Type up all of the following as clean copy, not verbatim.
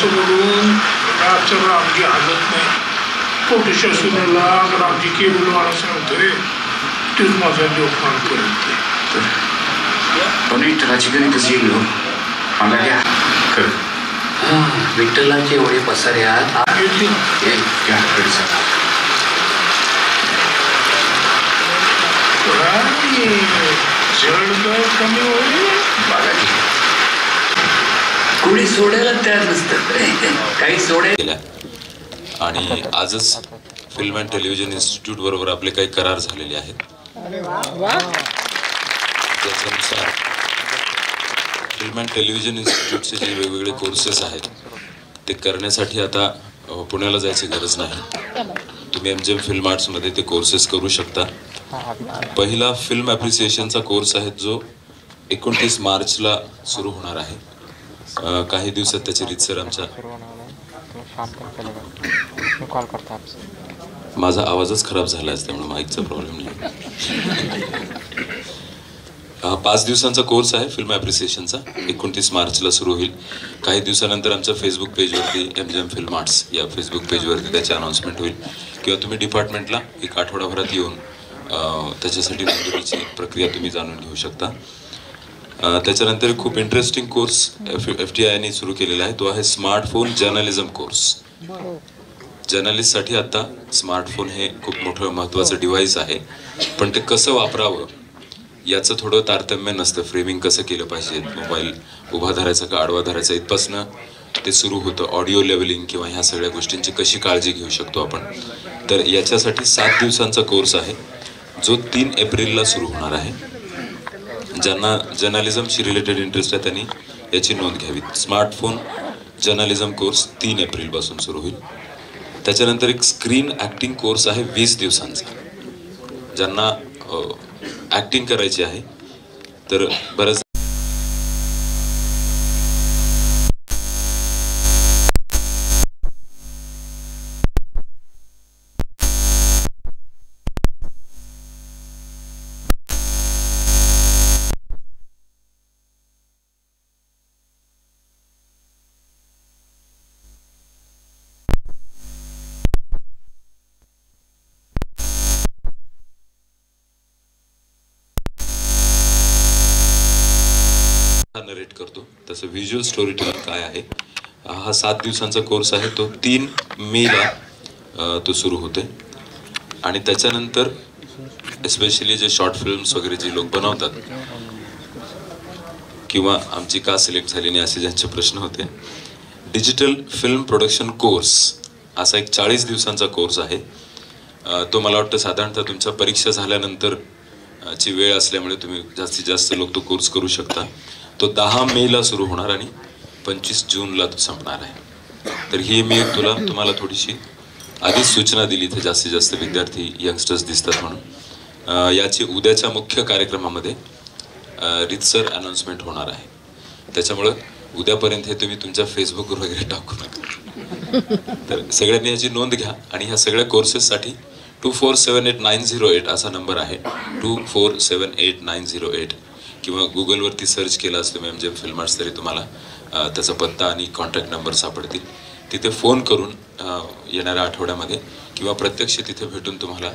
असं बोलून रातचं रामजी हालत नाही. पोटेशा सुनेला रामजी केबलवाला सांगतोय तेच माझा देवखान करत पण विठ्ठलाची गणितच येईल मला घ्या विठ्ठलाचे एवढे पसाऱ्यात कमी होईल बघा कुणी सोडायला तयार नसतं काही सोडायला. आणि आजच फिल्म अँड टेलिव्हिजन इन्स्टिट्यूट बरोबर आपले काही करार झालेले आहेत. त्याच्यानुसार फिल्म अँड टेलिव्हिजन इन्स्टिट्यूटचे जे वेगवेगळे कोर्सेस आहेत ते करण्यासाठी आता पुण्याला जायची गरज नाही. तुम्ही MGM फिल्म आर्ट्समध्ये ते कोर्सेस करू शकता. पहिला फिल्म ॲप्रिसिएशनचा कोर्स आहे जो 29 मार्चला सुरू होणार आहे. काही दिवसात त्याची रीतसर आमच्या माझा आवाजच खराब झाला आहे त्यामुळे माईकचा प्रॉब्लेम नाही. 5 दिवसांचा कोर्स आहे फिल्म ॲप्रिसिएशनचा. 29 मार्चला सुरू होईल. काही दिवसानंतर आमच्या फेसबुक पेजवरती MGM फिल्म आर्ट्स या फेसबुक पेजवरती त्याची अनाऊन्समेंट होईल किंवा तुम्ही डिपार्टमेंटला एक आठवडाभरात येऊन त्याच्यासाठी नोंदणीची प्रक्रिया तुम्ही जाणून घेऊ शकता. त्याच्यानंतर खूप इंटरेस्टिंग कोर्स FTIने सुरू केलेला आहे. तो आहे स्मार्टफोन जर्नलिझम कोर्स. जर्नलिस्टसाठी आता स्मार्टफोन हे खूप मोठं महत्त्वाचं डिव्हाइस आहे, पण ते कसं वापरावं याचं थोडं तारतम्य नसतं. फ्रेमिंग कसं केलं पाहिजे, मोबाईल उभा धरायचा का आडवा धरायचा इथपासनं ते सुरू होतं. ऑडिओ लेवलिंग किंवा ह्या सगळ्या गोष्टींची कशी काळजी घेऊ शकतो आपण. तर याच्यासाठी 7 दिवसांचा कोर्स आहे जो 3 एप्रिलला सुरू होणार आहे. ज्यांना जर्नलिझमशी रिलेटेड इंटरेस्ट आहे त्यांनी याची नोंद घ्यावी. स्मार्टफोन जर्नलिझम कोर्स 3 एप्रिलपासून सुरू होईल. त्याच्यानंतर एक स्क्रीन ॲक्टिंग कोर्स आहे 20 दिवसांचा. ज्यांना ॲक्टिंग करायची आहे तर बरंच नरेट करतो. तसं व्हिज्युअल स्टोरी टेलिंग काय आहे हा 7 दिवसांचा कोर्स आहे. तो 3 मेला तो सुरू होते. आणि त्याच्यानंतर एस्पेशली जे शॉर्ट फिल्म्स वगैरे जे लोक बनवतात किंवा आमची का सिलेक्ट झाली नाही असे ज्यांचे प्रश्न होते, डिजिटल फिल्म प्रोडक्शन कोर्स असा एक 40 दिवसांचा कोर्स आहे. तो मला वाटतं साधारणतः तुमच्या परीक्षा झाल्यानंतर ची वेळ असल्यामुळे तुम्ही जास्तीत जास्त लोक तो कोर्स करू शकता. तो 10 मेला सुरू होणार आणि 25 जूनला तो संपणार आहे. तर ही मी तुम्हाला थोडीशी आधीच सूचना दिली इथे जास्तीत जास्त विद्यार्थी यंगस्टर्स दिसतात म्हणून. याची उद्याच्या मुख्य कार्यक्रमामध्ये रीतसर अनाऊन्समेंट होणार आहे. त्याच्यामुळं उद्यापर्यंत हे तुम्ही तुमच्या फेसबुकवर वगैरे टाकू नका. तर सगळ्यांनी याची नोंद घ्या. आणि ह्या सगळ्या कोर्सेससाठी 2478-908 असा नंबर आहे. 2478-908 किंवा गुगलवरती सर्च केला असतं MGM फिल्म आर्ट्स तरी तुम्हाला त्याचा पत्ता आणि कॉन्टॅक्ट नंबर सापडतील. तिथे फोन करून येणाऱ्या आठवड्यामध्ये किंवा प्रत्यक्ष तिथे भेटून तुम्हाला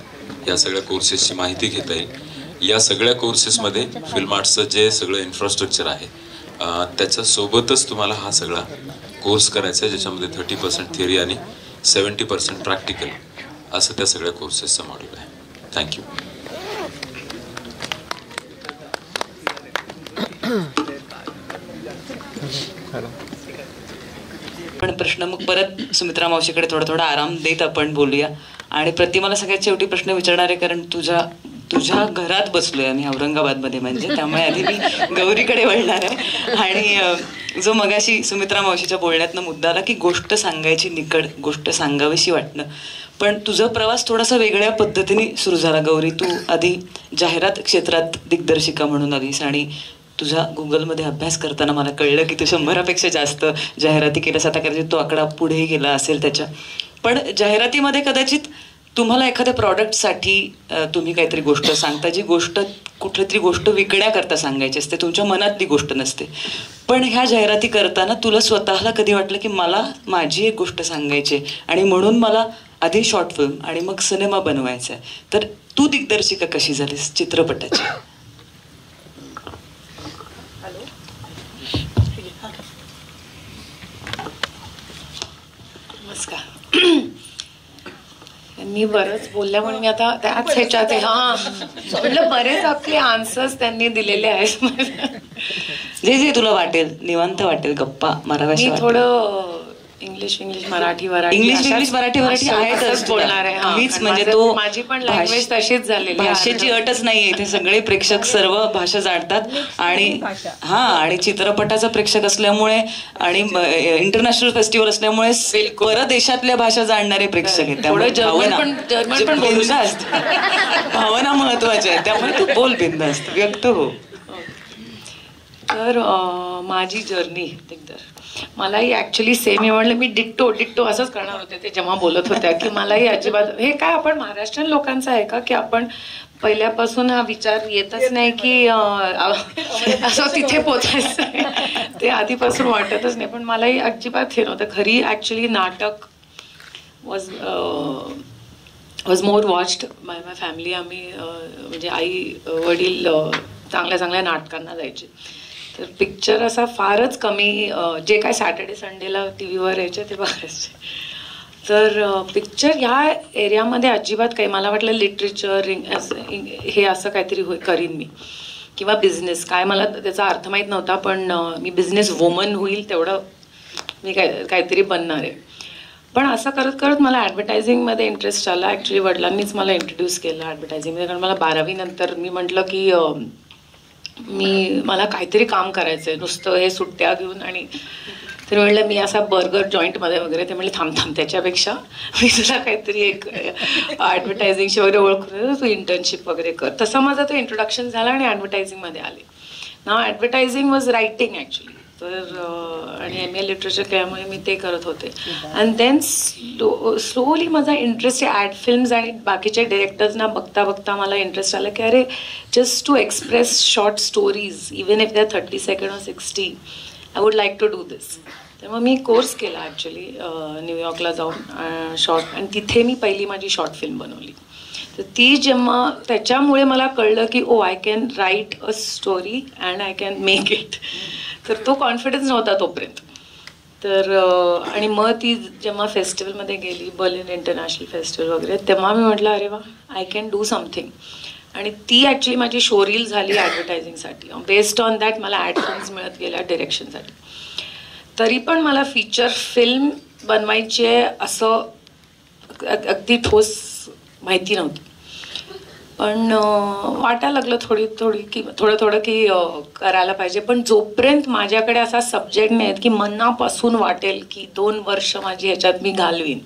या सगळ्या कोर्सेसची माहिती घेता येईल. या सगळ्या कोर्सेसमध्ये फिल्म आर्ट्सचं जे सगळं इन्फ्रास्ट्रक्चर आहे त्याच्यासोबतच तुम्हाला हा सगळा कोर्स करायचा आहे, ज्याच्यामध्ये 30% थिअरी आणि 70% प्रॅक्टिकल असं त्या सगळ्या कोर्सेसचं मॉड्यूल आहे. थँक्यू. पण प्रश्न मग परत सुमित्रा मावशीकडे थोडा आराम देत आपण बोलूया. आणि प्रतिमाला सगळ्यात शेवटी प्रश्न विचारणार आहे, कारण तुझ्या घरात बसलोय आम्ही औरंगाबादमध्ये, म्हणजे त्यामुळे आधी मी गौरीकडे वळणार आहे. आणि जो मगाशी सुमित्रा मावशीच्या बोलण्यातनं मुद्दा आला की गोष्ट सांगायची निकड, गोष्ट सांगावीशी वाटणं. पण तुझा प्रवास थोडासा वेगळ्या पद्धतीने सुरू झाला गौरी. तू आधी जाहिरात क्षेत्रात दिग्दर्शिका म्हणून आलीस आणि तुझा गुगलमध्ये अभ्यास करताना मला कळलं की तू 100पेक्षा जास्त जाहिराती केल्यास. आता कदाचित तो आकडा पुढेही गेला असेल त्याच्या. पण जाहिरातीमध्ये कदाचित तुम्हाला एखाद्या प्रॉडक्टसाठी तुम्ही काहीतरी गोष्ट सांगता, जी गोष्ट कुठली तरी गोष्ट विकण्याकरता सांगायची असते, तुमच्या मनातली गोष्ट नसते. पण ह्या जाहिराती करताना तुला स्वतःला कधी वाटलं की मला माझी एक गोष्ट सांगायची आणि म्हणून मला आधी शॉर्ट फिल्म आणि मग सिनेमा बनवायचा आहे, तर तू दिग्दर्शिका कशी झालीस चित्रपटाची? मी बरंच बोलल्यामुळे मी आता त्याच ह्याच्यात आहे. म्हटलं बरेच आपले आन्सर्स त्यांनी दिलेले आहेत. जे जे तुला वाटेल, निवांत वाटेल, गप्पा माराव्याशी. मी थोडं इंग्लिश मराठी इंग्लिश मराठी आहेतच बोलणार आहे. मीच म्हणजे तो माझी पण लँग्वेज तशीच झालेली, भाषेची अटच नाहीये इथे. सगळे प्रेक्षक सर्व भाषा जाणतात आणि आणि चित्रपटाचा प्रेक्षक असल्यामुळे आणि इंटरनॅशनल फेस्टिवल असल्यामुळे परदेशातल्या भाषा जाणणारे प्रेक्षक आहेत. त्यामुळे भावना महत्वाच्या आहेत, त्यामुळे तू बोल बिंदास्त, व्यक्त हो. तर माझी जर्नी मलाही ऍक्च्युली सेम आहे. म्हटलं मी डिट्टो असंच करणार होते ते जेव्हा बोलत होत्या, की मलाही अजिबात हे काय आपण महाराष्ट्रीयन लोकांचं आहे का, की आपण पहिल्यापासून हा विचार येतच नाही की असं तिथे पोचायचं, ते आधीपासून वाटतच नाही. पण मलाही अजिबात हे नव्हतं. खरी ऍक्च्युली नाटक was more watched bye my family. आम्ही म्हणजे आई वडील चांगल्या नाटकांना जायचे, तर पिक्चर असा फारच कमी, जे काय सॅटर्डे संडेला टी व्हीवर यायचे ते बघायचे. तर पिक्चर ह्या एरियामध्ये अजिबात काही, मला वाटलं लिटरेचर हे असं काहीतरी करीन मी, किंवा बिझनेस, काय मला त्याचा अर्थ माहीत नव्हता, पण मी बिझनेस वुमन होईल तेवढं मी काहीतरी बनणार आहे. पण असं करत करत मला ॲडव्हर्टायझिंगमध्ये इंटरेस्ट आला. ॲक्च्युली वडिलांनीच मला इंट्रोड्यूस केलं ॲडव्हर्टायझिंगमध्ये, कारण मला 12वी नंतर मी म्हटलं की मला काहीतरी काम करायचं आहे, नुसतं हे सुट्ट्या घेऊन. आणि तर म्हटलं मी असा बर्गर जॉईंटमध्ये वगैरे, ते म्हटलं थांब त्याच्यापेक्षा मी तुला काहीतरी एक ॲडव्हर्टायझिंगशी वगैरे ओळखून तू इंटर्नशिप वगैरे कर. तसा माझा तो इंट्रोडक्शन झाला आणि ॲडव्हर्टायझिंगमध्ये आले. नाव ॲडव्हर्टायझिंग वॉज रायटिंग ॲक्च्युली. तर आणि MA लिटरेचर केल्यामुळे मी ते करत होते. अँड देन स्लोली माझा इंटरेस्ट ॲड फिल्म्स आणि बाकीच्या डिरेक्टर्सना बघता बघता मला इंटरेस्ट आला की अरे just to express short stories even if they 30 second or 60 I would like to do this. तर मग मी कोर्स केला ॲक्च्युली न्यूयॉर्कला जाऊन शॉर्ट, आणि तिथे मी पहिली माझी शॉर्ट फिल्म बनवली. तर ती जेव्हा त्याच्यामुळे मला कळलं की I can write a story and I can make it. तर तो कॉन्फिडन्स नव्हता तोपर्यंत. तर आणि मग ती जेव्हा फेस्टिवलमध्ये गेली, बर्लिन इंटरनॅशनल फेस्टिवल वगैरे, तेव्हा मी म्हटलं अरे वा आय कॅन डू समथिंग. आणि ती ॲक्च्युली माझी शोरील झाली ॲडव्हर्टायझिंगसाठी. बेस्ड ऑन दॅट मला ॲड फिल्म्स मिळत गेल्या डिरेक्शनसाठी. तरी पण मला फीचर फिल्म बनवायची आहे असं अगदी ठोस माहिती नव्हती. पण वाटायला लागलं थोडं की करायला पाहिजे. पण जोपर्यंत माझ्याकडे असा सब्जेक्ट नाही की मनापासून वाटेल की 2 वर्ष माझी ह्याच्यात मी घालवीन,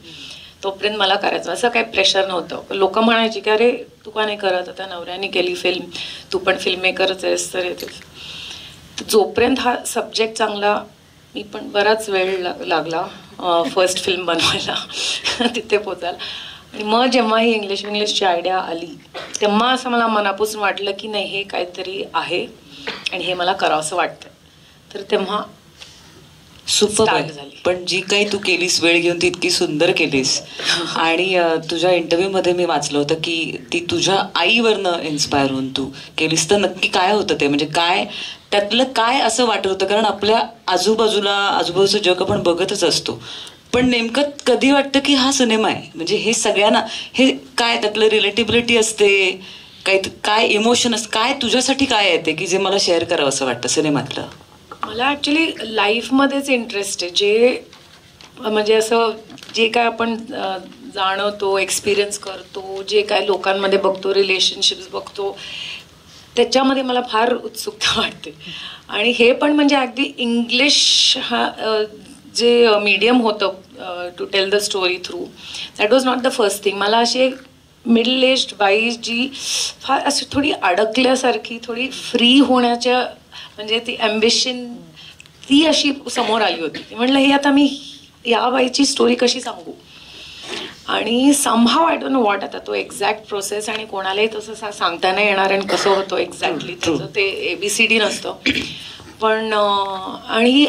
तोपर्यंत मला करायचं. असं काही प्रेशर नव्हतं. लोक म्हणायची की अरे तू का नाही करत, आता नवऱ्याने केली फिल्म, तू पण फिल्म मेकरच आहेस तर येतेस. तर जोपर्यंत हा सब्जेक्ट चांगला, मी पण बराच वेळ लागला फर्स्ट फिल्म बनवायला तिथे पोचायला. आणि मग जेव्हा ही इंग्लिशची आयडिया आली तेव्हा असं मला मनापासून वाटलं की नाही हे काहीतरी आहे आणि हे मला करावंसं वाटतं. तर तेव्हा सुपर झाली. पण जी काही तू केलीस वेळ घेऊन ती इतकी सुंदर केलीस. आणि तुझ्या इंटरव्ह्यूमध्ये मी वाचलं होतं की ती तुझ्या आईवरनं इन्स्पायर होऊन तू केलीस. तर नक्की काय होतं ते, म्हणजे काय त्यातलं काय असं वाटत होतं? कारण आपल्या आजूबाजूचं जग आपण बघतच असतो, पण नेमकं कधी वाटतं की हा सिनेमा आहे, म्हणजे हे सगळ्यांना हे काय त्यातलं रिलेटिबिलिटी असते, काय इमोशन असतं, काय तुझ्यासाठी काय येते की जे मला शेअर करावं असं वाटतं सिनेमातलं? मला ॲक्च्युली लाईफमध्येच इंटरेस्ट आहे. जे म्हणजे असं जे काय आपण जाणवतो, एक्सपिरियन्स करतो, जे काय लोकांमध्ये बघतो, रिलेशनशिप्स बघतो, त्याच्यामध्ये मला फार उत्सुकता वाटते. आणि हे पण म्हणजे अगदी इंग्लिश हा जे मीडियम होतं to tell the story through, that was not the first thing. मला अशी एक मिडल एज्ड बाई जी फार अशी थोडी अडकल्यासारखी, थोडी फ्री होण्याच्या म्हणजे ती ॲम्बिशन ती अशी समोर आली होती. म्हटलं हे आता मी या बाईची स्टोरी कशी सांगू. आणि somehow I don't know what, आता तो एक्झॅक्ट प्रोसेस आणि कोणालाही तसं सांगता नाही येणार आणि कसं होतं एक्झॅक्टली त्याचं ते ABCD नसतं. पण आणि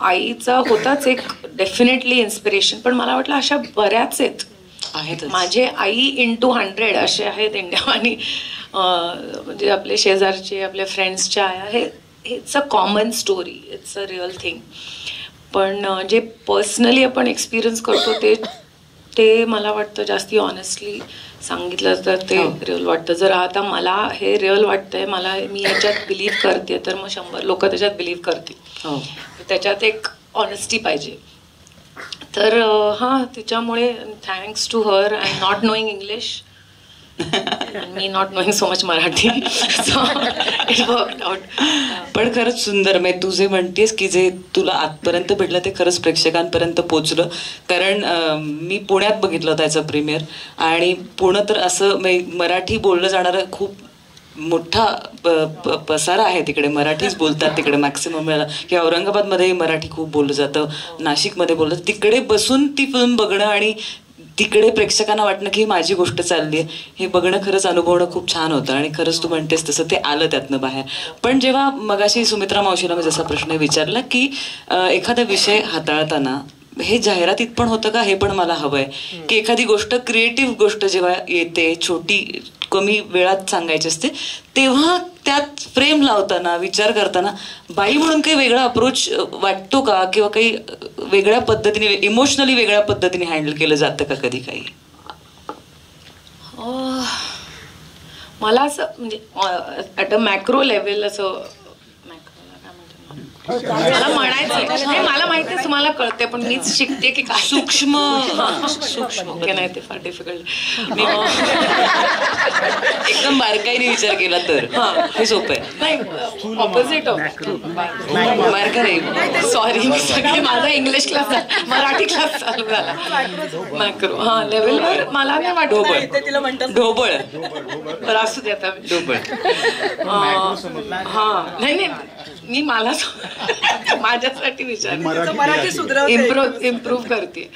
आईचा होताच एक डेफिनेटली इन्स्पिरेशन, पण मला वाटलं अशा बऱ्याच आहेत. माझे आई *100 असे आहेत इंडिया, आणि म्हणजे आपले शेजारचे आपल्या फ्रेंड्सच्या आया, हे it's a common story, it's a real thing. पण जे पर्सनली आपण एक्सपिरियन्स करतो ते मला वाटतं जास्ती ऑनेस्टली सांगितलं तर ते रिअल वाटतं. जर आता मला हे रिअल वाटतंय, मी याच्यात बिलीव्ह करते, तर मग 100 लोक त्याच्यात बिलीव्ह करतील. त्याच्यात एक ऑनेस्टी पाहिजे. तर तिच्यामुळे thanks to her and not knowing English, मी not knowing so much Marathi, so it worked out. पण खरंच सुंदर, तू जे म्हणतेस की जे तुला आजपर्यंत भेटलं ते खरंच प्रेक्षकांपर्यंत पोचलं. कारण मी पुण्यात बघितलं त्याचं प्रीमियर, आणि पुणं तर असं मराठी बोललं जाणारं खूप मोठा पसारा आहे तिकडे, मराठीच बोलतात तिकडे मॅक्सिमम वेळेला, किंवा औरंगाबादमध्ये मराठी खूप बोललं जातं, नाशिकमध्ये बोललं जातं. तिकडे बसून ती फिल्म बघणं आणि तिकडे प्रेक्षकांना वाटणं की माझी गोष्ट चालली आहे, हे बघणं खरंच अनुभवणं खूप छान होतं. आणि खरंच तू म्हणतेस तसं ते आलं त्यातनं बाहेर. पण जेव्हा मगाशी सुमित्रा मावशीला मी जसा प्रश्न विचारला की एखादा विषय हाताळताना हे जाहिरातीत पण होतं का, हे पण मला हवंय, की एखादी गोष्ट क्रिएटिव्ह गोष्ट जेव्हा येते, छोटी कमी वेळात सांगायची असते, तेव्हा त्यात फ्रेम लावताना विचार करताना बाई म्हणून काही वेगळा अप्रोच वाटतो का, किंवा काही वेगळ्या पद्धतीने इमोशनली वेगळ्या पद्धतीने हँडल केलं जातं का कधी काही? मला असं म्हणजे ॲट अ मॅक्रो लेवल असं मला म्हणायचं, मला माहिती आहे तुम्हाला कळते, पण मीच शिकते की काय सूक्ष्म नाही, ते फार डिफिकल्ट. एकदम बारकाईने विचार केला तर हे सोपं आहे. नाही, ऑपोजिट बारका नाही, सॉरी, माझा इंग्लिश क्लास मराठी क्लास चालू झाला. मॅक्रो लेवलवर मला नाही वाटत. ढोबळ तर असू दे आता ढोबळ. नाही मी मला माझ्यासाठी विचार इम्प्रूव्ह करते.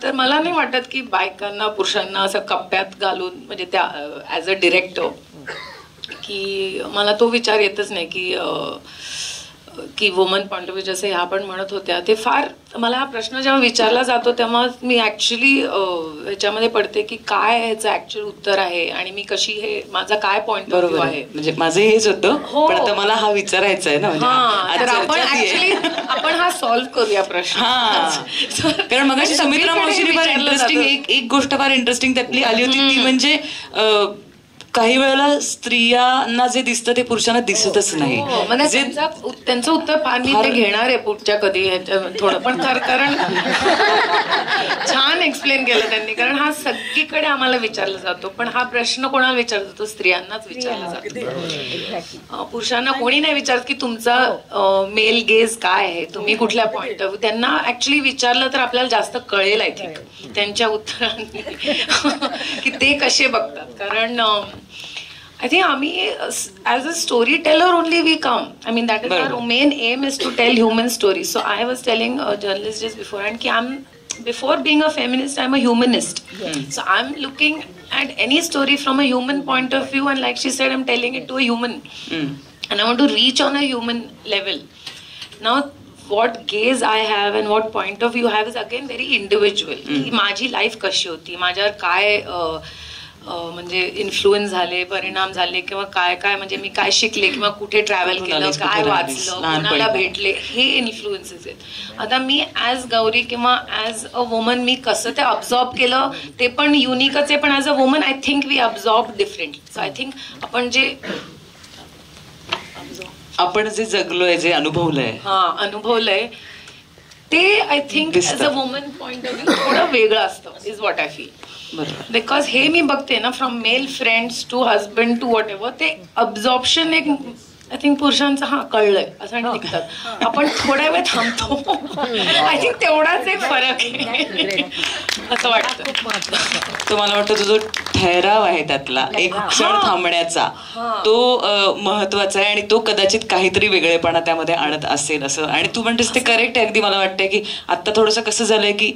तर मला नाही वाटत की बायकांना पुरुषांना असं कप्प्यात घालून, म्हणजे त्या ॲज अ डिरेक्टर, की मला तो विचार येतच नाही की वुमन पॉइंट ऑफ व्ह्यू जसे ह्या पण म्हणत होत्या, ते फार मला हा प्रश्न जेव्हा विचारला जातो तेव्हा मी ऍक्च्युली ह्याच्यामध्ये पडते की काय ह्याचं ऍक्च्युअल उत्तर आहे आणि मी कशी, हे माझा काय पॉइंट ऑफ व्ह्यू आहे. म्हणजे माझं हेच होतं, पण आता मला हा विचारायचा आहे ना, तर आपण हा सॉल्व्ह करूया प्रश्न. कारण मगाशी सुमित्रा मावशीने फार इंटरेस्टिंग एक गोष्ट फार इंटरेस्टिंग त्यातली आली होती, ती म्हणजे काही वेळेला स्त्रियांना जे दिसतं ते पुरुषांना दिसतच नाही. त्यांचं उत्तर फार मी ते घेणार आहे पुढच्या कधी थोडं, पण कारण छान एक्सप्लेन केलं त्यांनी. कारण हा सगळीकडे आम्हाला विचारला जातो, पण हा प्रश्न कोणाला विचारला जातो? स्त्रियांनाच विचारला जातो. पुरुषांना कोणी नाही विचारत की तुमचा मेल गेज काय आहे, तुम्ही कुठल्या पॉइंट ऑफ व्ह्यू. त्यांना ऍक्च्युली विचारलं तर आपल्याला जास्त कळेल आय थिंक त्यांच्या उत्तरांनी की ते कसे बघतात. कारण I think as a storyteller only we come. I mean, that is our main aim, is to tell human stories. So I was telling a journalist just beforehand that before being a feminist, I'm a humanist. So I'm looking at any story from a human point of view, and like she said, I'm telling it to a human. And I want to reach on a human level. Now, what gaze I have and what point of view I have is again very individual. की माझी life कशी होती, माझ्यावर काय म्हणजे influence झाले, परिणाम झाले, किंवा काय काय म्हणजे मी काय शिकले, किंवा कुठे ट्रॅव्हल केलं, काय वाचलं, कोणाला भेटले, हे इन्फ्लुएन्सेस आहेत. आता मी ॲज गौरी किंवा ॲज अ वुमन मी कसं ते अब्झॉर्ब केलं ते पण युनिकच आहे, पण as a woman I think we absorb different. So I think आपण जे जगलोय, जे अनुभवलंय ते I think as a woman point of view थोडं वेगळं असतं, is what I feel. Because हे मी बघते ना, from male friends to husband to whatever, ते अब्झॉर्प्शन एक आय थिंक पुरुषांचं कळलंय असं निघतात. आपण थोड्या वेळ थांबतो. आय थिंक तेवढाच एक फरक आहे असं वाटतं. तुम्हाला वाटतं तुझं ठहराव आहे त्यातला, एक क्षण थांबण्याचा, तो महत्वाचा आहे आणि तो कदाचित काहीतरी वेगळेपणा त्यामध्ये आणत असेल असं. आणि तू म्हणतेस ते करेक्ट आहे अगदी. मला वाटतंय की आता थोडंसं कसं झालंय की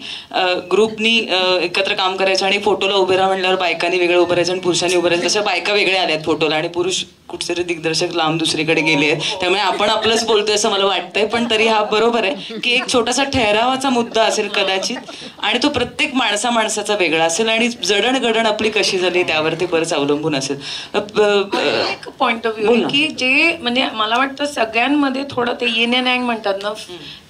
ग्रुपनी एकत्र काम करायचं आणि फोटोला उभे राहा म्हणल्यावर बायकांनी वेगळं उभं राहायचं आणि पुरुषांनी उभं राहायचं, तशा बायका वेगळ्या आल्यात फोटोला आणि पुरुष कुठेतरी दिग्दर्शक लांब दुसरीकडे गेले आहेत. त्यामुळे आपण आपलंच बोलतोय असं मला वाटतंय. पण तरी हा बरोबर आहे की एक छोटासा ठहरावाचा मुद्दा असेल कदाचित आणि तो प्रत्येक माणसाचा वेगळा असेल आणि जडणघडण आपली कशी झाली त्यावर ते बरंच अवलंबून असेल. एक पॉइंट ऑफ व्ह्यू की जे म्हणजे मला वाटतं सगळ्यांमध्ये थोडं ते येन अँड यांग म्हणतात ना,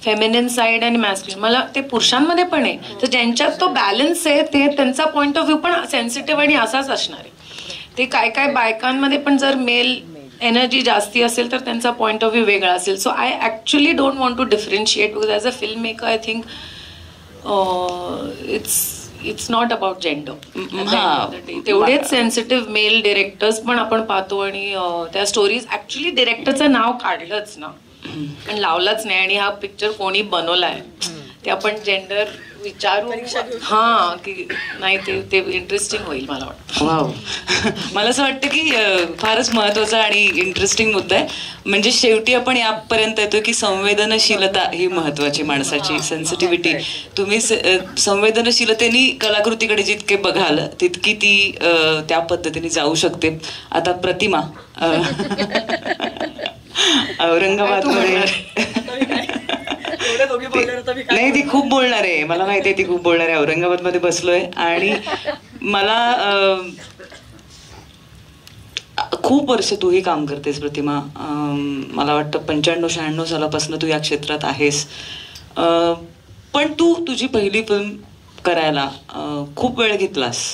फेमिनिन साईड आणि मॅस्क्युलिन, मला ते पुरुषांमध्ये पण आहे. तर ज्यांच्यात तो बॅलन्स आहे ते त्यांचा पॉइंट ऑफ व्ह्यू पण सेन्सिटिव्ह आणि असाच असणार आहे. ते काय काय बायकांमध्ये पण जर मेल एनर्जी जास्ती असेल तर त्यांचा पॉइंट ऑफ व्ह्यू वेगळा असेल. So I actually don't want to differentiate because as a film maker I think it's not about gender. तेवढेच सेन्सिटिव्ह मेल डिरेक्टर्स पण आपण पाहतो आणि त्या स्टोरीज ऍक्च्युली डिरेक्टरचं नाव काढलंच ना पण लावलाच नाही आणि हा पिक्चर कोणी बनवलाय ते आपण जेंडर विचारू की नाही ते इंटरेस्टिंग होईल मला वाटतं. वाव. मला असं वाटतं की फारच महत्वाचा आणि इंटरेस्टिंग मुद्दा आहे. म्हणजे शेवटी आपण यापर्यंत येतो की संवेदनशीलता ही महत्वाची, माणसाची सेन्सिटिव्हिटी. तुम्ही संवेदनशीलतेने कलाकृतीकडे जितके बघाल तितकी ती त्या पद्धतीने जाऊ शकते. आता प्रतिमा औरंगाबादमध्ये नाही, ती खूप बोलणार आहे, मला माहिती आहे ती खूप बोलणार आहे. औरंगाबादमध्ये बसलोय आणि मला खूप वर्ष तूही काम करतेस प्रतिमा. मला वाटतं 95-96 सालापासून तू या क्षेत्रात आहेस. पण तू तुझी पहिली फिल्म करायला खूप वेळ घेतलास.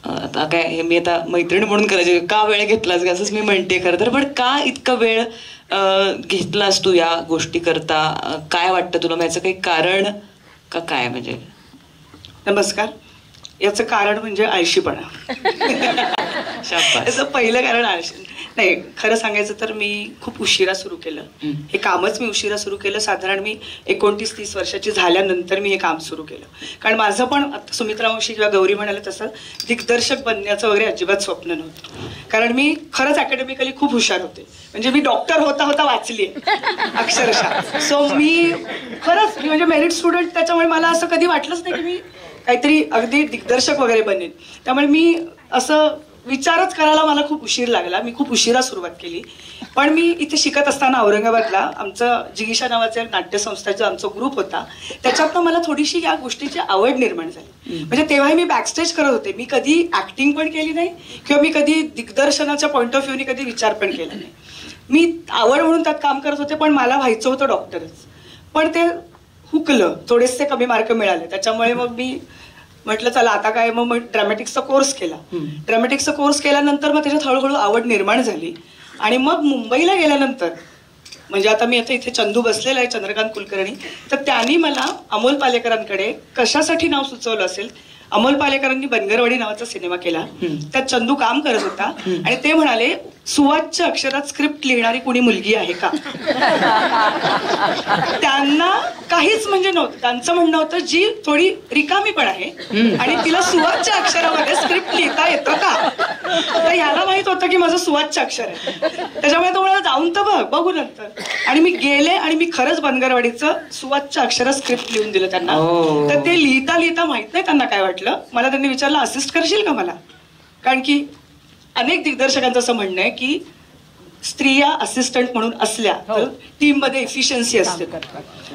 आता काय हे मी आता मैत्रिणी म्हणून करायचे, का वेळ घेतलास असंच मी म्हणते खरं तर. पण का इतका वेळ घेतलास तू या गोष्टी करता? काय वाटतं तुला? याचं काही कारण का काय? म्हणजे नमस्कार. याचं कारण म्हणजे आळशीपणा. याचं पहिलं कारण आळशी नाही. खरं सांगायचं तर मी खूप उशिरा सुरू केलं हे कामच. मी उशिरा सुरू केलं. साधारण मी 29-30 वर्षाची झाल्यानंतर मी हे काम सुरू केलं. कारण माझं पण आता सुमित्रा मावशी किंवा गौरी म्हणाले तसं दिग्दर्शक बनण्याचं वगैरे अजिबात स्वप्न नव्हतं. कारण मी खरंच अकॅडमिकली खूप हुशार होते. म्हणजे मी डॉक्टर होता वाचली अक्षरशः. सो मी खरंच म्हणजे मेरिट स्टुडंट. त्याच्यामुळे मला असं कधी वाटलंच नाही की मी काहीतरी अगदी दिग्दर्शक वगैरे बनेन. त्यामुळे मी असं विचारच करायला मला खूप उशीर लागला. मी खूप उशिरा सुरुवात केली. पण मी इथे शिकत असताना औरंगाबादला आमचं जिगीषा नावाचं एक नाट्यसंस्थेचा आमचा ग्रुप होता. त्याच्यातनं मला थोडीशी या गोष्टीची आवड निर्माण झाली. म्हणजे तेव्हाही मी बॅकस्टेज करत होते. मी कधी ऍक्टिंग पण केली नाही किंवा मी कधी दिग्दर्शनाच्या पॉईंट ऑफ व्ह्यूने कधी विचार पण केला नाही. मी आवड म्हणून त्यात काम करत होते. पण मला व्हायचं होतं डॉक्टरच. पण ते हुकलं. थोडेसे कमी मार्क मिळाले. त्याच्यामुळे मग मी म्हटलं चला आता काय, मग ड्रॅमॅटिक्सचा कोर्स केला. ड्रॅमॅटिक्सचा कोर्स केल्यानंतर मग त्याच्यात हळूहळू आवड निर्माण झाली. आणि मग मुंबईला गेल्यानंतर म्हणजे आता मी आता इथे चंदू बसलेला आहे, चंद्रकांत कुलकर्णी, तर त्यांनी मला अमोल पालेकरांकडे कशासाठी नाव सुचवलं असेल. अमोल पालेकरांनी बनगरवाडी नावाचा सिनेमा केला. त्यात चंदू काम करत होता आणि ते म्हणाले सुवाच्य अक्षरात स्क्रिप्ट लिहिणारी कुणी मुलगी आहे का. त्यांना काहीच म्हणजे नव्हतं. त्यांचं म्हणणं होतं जी थोडी रिकामी पण आहे आणि तिला सुवाच्य अक्षरामध्ये स्क्रिप्ट लिहिता येतं का. तर ह्याला माहित होतं की माझं सुवाच्य अक्षर आहे. त्याच्यामुळे तो मला जाऊन तर बघू नंतर. आणि मी गेले आणि मी खरंच बनगरवाडीचं सुवाच्य अक्षरात स्क्रिप्ट लिहून दिलं त्यांना. तर ते लिहिता लिहिता माहित नाही त्यांना काय वाटलं. मला त्यांनी विचारलं असिस्ट करशील का मला. कारण की अनेक दिग्दर्शकांचं असं म्हणणं आहे की स्त्रिया असिस्टंट म्हणून असल्या तर टीममध्ये एफिशियन्सी असते.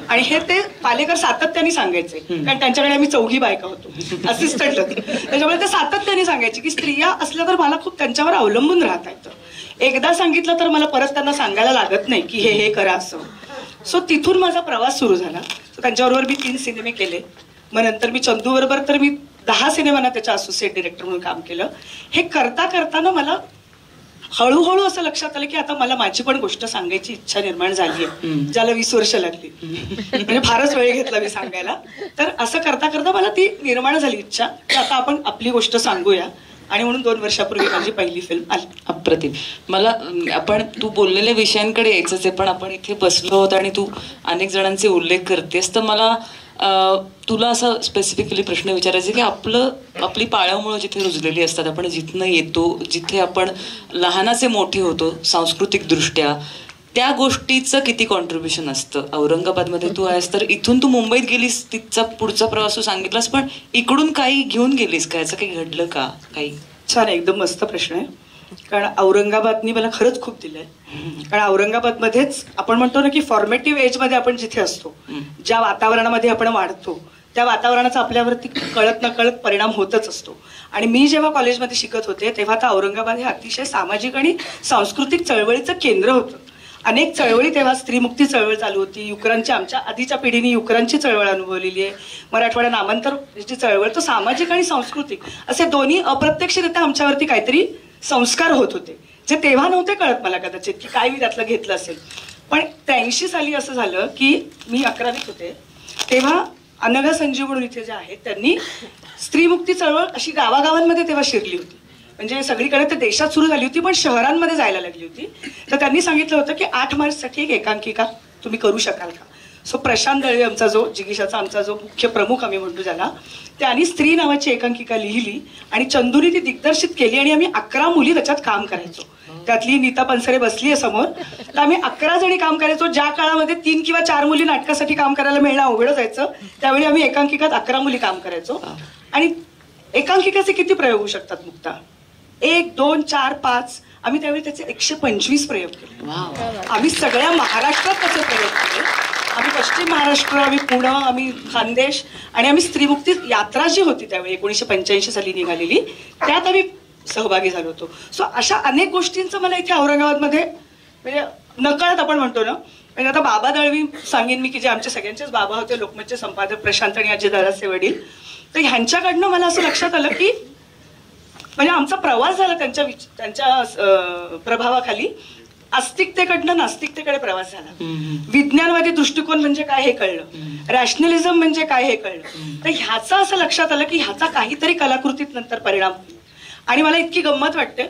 आणि हे ते पालेकर सातत्याने सांगायचे. कारण त्यांच्याकडे आम्ही 4 बायका होतो असिस्टंट. त्याच्यामुळे ते सातत्याने सांगायचे की स्त्रिया असल्या तर मला खूप त्यांच्यावर अवलंबून राहता येतं. एकदा सांगितलं तर मला परत त्यांना सांगायला लागत नाही की हे करा असं. सो तिथून माझा प्रवास सुरू झाला. सो त्यांच्याबरोबर मी 3 सिनेमे केले. मग नंतर मी चंदू बरोबर तर मी 10 सिनेमांना त्याच्या असोसिएट डिरेक्टर म्हणून काम केलं. हे करता करताना मला हळूहळू असं लक्षात आलं की आता मला माझी पण गोष्ट सांगायची इच्छा निर्माण झाली आहे, ज्याला 20 वर्ष लागली. म्हणजे फारच वेळ घेतला मी सांगायला. तर असं करता करता मला ती निर्माण झाली इच्छा की आता आपण आपली गोष्ट सांगूया. आणि म्हणून 2 वर्षापूर्वी माझी पहिली फिल्म आली. अप्रतिम. मला आपण तू बोललेल्या विषयांकडे यायचंच आहे. पण आपण इथे बसलो आहोत आणि तू अनेक जणांचे उल्लेख करतेस तर मला तुला असा स्पेसिफिकली प्रश्न विचारायचा की आपली पाळंमुळं जिथे रुजलेली असतात, आपण जिथनं येतो, जिथे आपण लहानाचे मोठे होतो सांस्कृतिकदृष्ट्या, त्या गोष्टीचं किती कॉन्ट्रीब्युशन असतं. औरंगाबादमध्ये तू आहेस तर इथून तू मुंबईत गेलीस, तिचा पुढचा प्रवास तू सांगितलास, पण इकडून काही घेऊन गेलीस का? याचं काही घडलं का? काही छान, एकदम मस्त प्रश्न आहे. कारण औरंगाबादनी मला खरंच खूप दिलंय. कारण औरंगाबादमध्येच आपण म्हणतो ना की फॉर्मेटिव्ह एजमध्ये आपण जिथे असतो, ज्या वातावरणामध्ये आपण वाढतो, त्या वातावरणाचा आपल्यावरती कळत नकळत परिणाम होतच असतो. आणि मी जेव्हा कॉलेजमध्ये शिकत होते तेव्हा आता औरंगाबाद हे अतिशय सामाजिक आणि सांस्कृतिक चळवळीचं केंद्र होतं. अनेक चळवळी तेव्हा स्त्रीमुक्ती चळवळ चालू होती. युक्रांची, आमच्या आधीच्या पिढीने युक्रांची चळवळ अनुभवलेली आहे. मराठवाडा नामांतरची चळवळ. तर सामाजिक आणि सांस्कृतिक असे दोन्ही अप्रत्यक्षरित्या आमच्यावरती काहीतरी संस्कार होत होते, जे तेव्हा नव्हते कळत मला कदाचित की काय मी त्यातलं घेतलं असेल. पण 83 साली असं झालं की मी 11वीत होते तेव्हा अनघा संजीव म्हणून इथे जे आहेत त्यांनी स्त्रीमुक्ती चळवळ अशी गावागावांमध्ये तेव्हा शिरली होती. म्हणजे सगळीकडे तर देशात सुरू झाली होती पण शहरांमध्ये जायला लागली होती. तर त्यांनी सांगितलं होतं की 8 मार्चसाठी एक एकांकिका तुम्ही करू शकाल का? सो प्रशांत दळवी आमचा जो जिगीषाचा आमचा जो मुख्य प्रमुख आम्ही म्हणतो ज्याला, त्यांनी स्त्री नावाची एकांकिका लिहिली आणि चंदुरी ती दिग्दर्शित केली आणि आम्ही 11 मुली त्याच्यात काम करायचो. त्यातली नीता पनसरे बसली आहे समोर. तर आम्ही 11 जणी काम करायचो. ज्या काळामध्ये 3 किंवा 4 मुली नाटकासाठी काम करायला मिळणं अवघड जायचं, त्यावेळी आम्ही एकांकिकात 11 मुली काम करायचो. आणि एकांकिकाचे किती प्रयोग होऊ शकतात मुक्ता? 1, 2, 4, 5 आम्ही त्यावेळी त्याचे 125 प्रयोग केले. आम्ही सगळ्या महाराष्ट्रात त्याचे प्रयोग केले. आम्ही पश्चिम महाराष्ट्र, आम्ही पुणे, आम्ही खानदेश आणि आम्ही स्त्रीमुक्ती यात्रा जी होती त्यावेळी 1985 साली निघालेली, त्यात आम्ही सहभागी झालो होतो. सो अशा अनेक गोष्टींचं मला इथे औरंगाबादमध्ये म्हणजे नकळत आपण म्हणतो ना. म्हणजे आता बाबा दळवी सांगेन मी की जे आमचे सगळ्यांचेच बाबा होते, लोकमतचे संपादक प्रशांत आणि अजयदादाचे वडील. तर ह्यांच्याकडनं मला असं लक्षात आलं की म्हणजे आमचा प्रवास झाला त्यांच्या प्रभावाखाली. आस्तिकतेकडनं नास्तिकतेकडे प्रवास झाला. विज्ञानवादी दृष्टिकोन म्हणजे काय हे कळलं, रॅशनलिझम म्हणजे काय हे कळलं. तर ह्याचा असं लक्षात आलं की ह्याचा काहीतरी कलाकृतीत नंतर परिणाम होईल. आणि मला इतकी गंमत वाटते,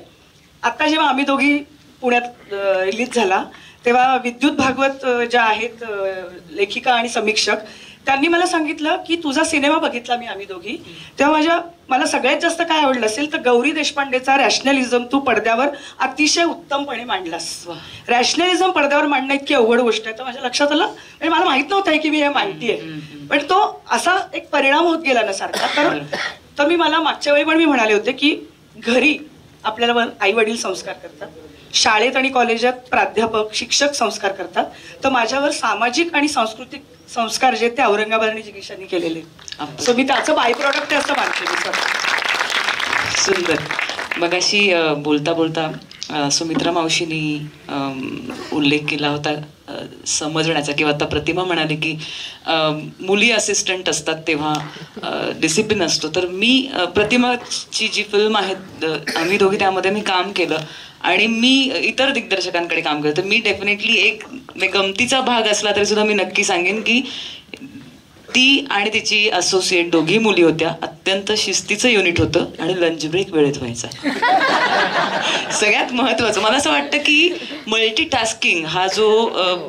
आता जेव्हा आम्ही दोघी पुण्यात रिलीज झाला तेव्हा विद्युत भागवत ज्या आहेत लेखिका आणि समीक्षक, त्यांनी मला सांगितलं की तुझा सिनेमा बघितला मी आम्ही दोघी, तेव्हा मला सगळ्यात जास्त काय आवडलं असेल तर गौरी देशपांडेचा रॅशनलिझम तू पडद्यावर अतिशय उत्तमपणे मांडलास. रॅशनलिझम पडद्यावर मांडणं इतकी अवघड गोष्ट आहे. तर माझ्या लक्षात आलं, म्हणजे मला माहित नव्हतं की मी हे मांडतीये, पण तो असा एक परिणाम होत गेला ना सारखा. तर मला मागच्या वेळी पण मी म्हणाले होते की घरी आपल्याला आई वडील संस्कार करतात, शाळेत आणि कॉलेजात प्राध्यापक शिक्षक संस्कार करतात, तर माझ्यावर सामाजिक आणि सांस्कृतिक संस्कार जे ते औरंगाबाद आणि जिगीषांनी केलेले. सो मी त्याचं बाय प्रॉडक्ट आहे असं मानते. सुंदर. मग अशी बोलता बोलता सुमित्रा मावशींनी उल्लेख केला होता समजण्याचा, किंवा आता प्रतिमा म्हणाली की मुली असिस्टंट असतात तेव्हा डिसिप्लिन असतो. तर मी प्रतिमाची जी फिल्म आहे आम्ही दोघी, त्यामध्ये मी काम केलं आणि मी इतर दिग्दर्शकांकडे काम केलं. तर मी डेफिनेटली एक गमतीचा भाग असला तरी सुद्धा मी नक्की सांगेन की ती आणि तिची असोसिएट दोघी मुली होत्या. अत्यंत शिस्तीचं युनिट होतं आणि लंच ब्रेक वेळेत व्हायचा. सगळ्यात महत्वाचं मला असं वाटतं की मल्टीटास्किंग हा जो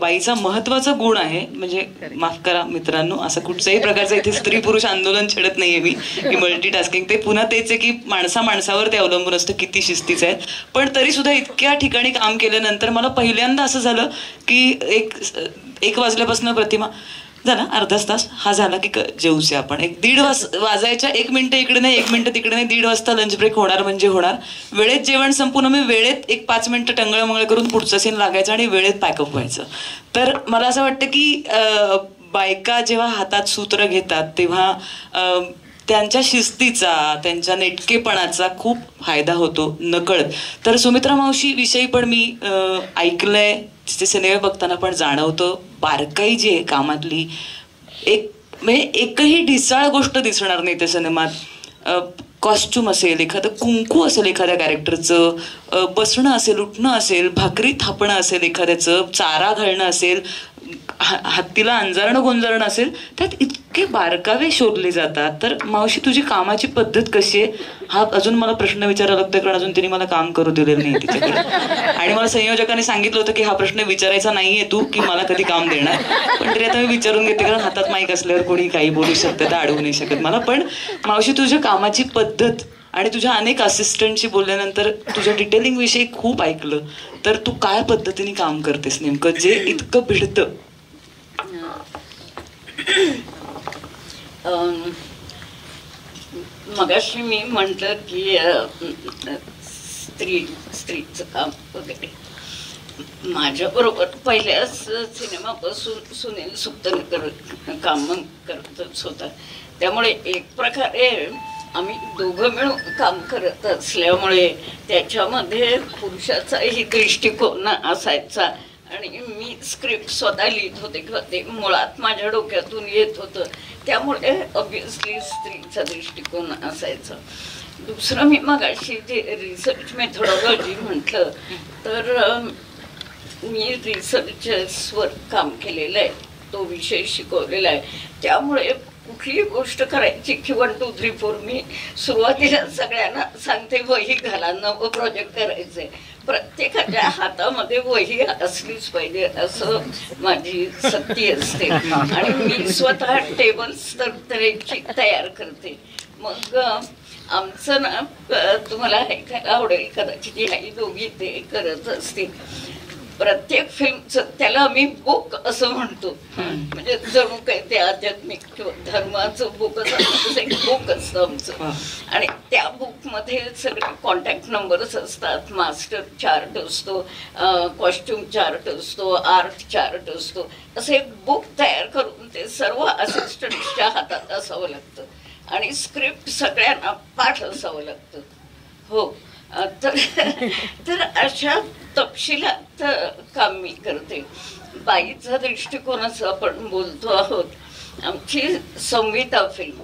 बाईचा महत्वाचा गुण आहे. म्हणजे माफ करा मित्रांनो, असं कुठच्याही प्रकारचं इथे स्त्री पुरुष आंदोलन छेडत नाहीये मी की मल्टीटास्किंग. ते पुन्हा तेच आहे की माणसावर ते अवलंबून असतं किती शिस्तीचं आहे. पण तरी सुद्धा इतक्या ठिकाणी काम केल्यानंतर मला पहिल्यांदा असं झालं की एक वाजल्यापासून प्रतिमा झाला अर्धाच तास हा झाला की जेवूचे आपण. 1:30 वाजायच्या 1 मिनिटं इकडे नाही 1 मिनिटं तिकडे नाही, 1:30 वाजता लंच ब्रेक होणार म्हणजे होणार. वेळेत जेवण संपून मी वेळेत 5 मिनिटं टंगळमंगळ करून पुढचं सीन लागायचं आणि वेळेत पॅकअप व्हायचं. तर मला असं वाटतं की बायका जेव्हा हातात सूत्र घेतात तेव्हा त्यांच्या शिस्तीचा, त्यांच्या नेटकेपणाचा खूप फायदा होतो नकळत. तर सुमित्रा मावशी विषयी पण मी ऐकलंय, तिचे सिनेमे बघताना पण जाणवतं बारकाई जी आहे कामातली. म्हणजे एकही ढिसाळ गोष्ट दिसणार नाही त्या सिनेमात. कॉस्ट्युम असेल, एखादं कुंकू असेल एखाद्या कॅरेक्टरचं, बसणं असेल, उठणं असेल, भाकरी थापणं असेल एखाद्याचं, चारा घालणं असेल, हत्तीला अंजारणं गोंजारणं असेल त्यात इतके बारकावे शोधले जातात. तर मावशी तुझी कामाची पद्धत कशी आहे हा अजून मला प्रश्न विचारायला लागतोय, कारण अजून तिने मला काम करू दिलेलं नाही तिच्याकडे. आणि मला संयोजकाने सांगितलं होतं की हा प्रश्न विचारायचा नाहीये तू की मला कधी काम देणार, पण तरी आता मी विचारून घेते कारण हातात माईक असल्यावर कोणी काही बोलू शकतं तर अडवू नाही शकत मला. पण मावशी तुझ्या कामाची पद्धत आणि तुझ्या अनेक असिस्टंटशी बोलल्यानंतर तुझ्या डिटेलिंग विषयी खूप ऐकलं, तर तू काय पद्धतीने काम करतेस नेमकं जे इतकं भिडतं? मगाशी मी म्हटलं की स्त्रीचं काम वगैरे माझ्याबरोबर पहिल्याच सिनेमापासून सुनील सुप्तनेकर काम करतच होता. त्यामुळे एक प्रकारे आम्ही दोघं मिळून काम करत असल्यामुळे त्याच्यामध्ये पुरुषाचाही दृष्टिकोन असायचा आणि मी स्क्रिप्ट स्वतः लिहित होते किंवा ते मुळात माझ्या डोक्यातून येत होतं, त्यामुळे ऑब्विसली स्त्रीचा दृष्टिकोन असायचा. दुसरं मी मगाशी जे रिसर्च मेथोडॉलॉजी म्हटलं तर मी रिसर्चर्सवर काम केलेलं आहे, तो विषय शिकवलेला आहे. त्यामुळे कुठली गोष्ट करायची की 1 2 3 4 मी सुरुवातीला सगळ्यांना सांगते वही घाला, नवं प्रोजेक्ट करायचंय, प्रत्येकाच्या हातामध्ये वही असलीच पाहिजे असं माझी सक्ती असते. आणि मी स्वतः टेबल्स तर तयार करते. मग आमचं ना तुम्हाला ऐकायला आवडेल कदाचित ह्याही दोघी ते करत असतील. प्रत्येक फिल्मचं त्याला आम्ही बुक असं म्हणतो, म्हणजे जणू काही ते आध्यात्मिक किंवा धर्माचं बुक असं एक बुक असतं आमचं. आणि त्या बुकमध्ये सगळे कॉन्टॅक्ट नंबर्स असतात, मास्टर चार्ट असतो, कॉस्ट्युम चार्ट असतो, आर्ट चार्ट असतो. असं एक बुक तयार करून ते सर्व असिस्टंटच्या हातात असावं लागतं आणि स्क्रिप्ट सगळ्यांना पाठ असावं लागतं. हो, तर अशा तपशिलात काम मी करते. बाईचा दृष्टिकोन असं आपण बोलतो आहोत. आमची संविता फिल्म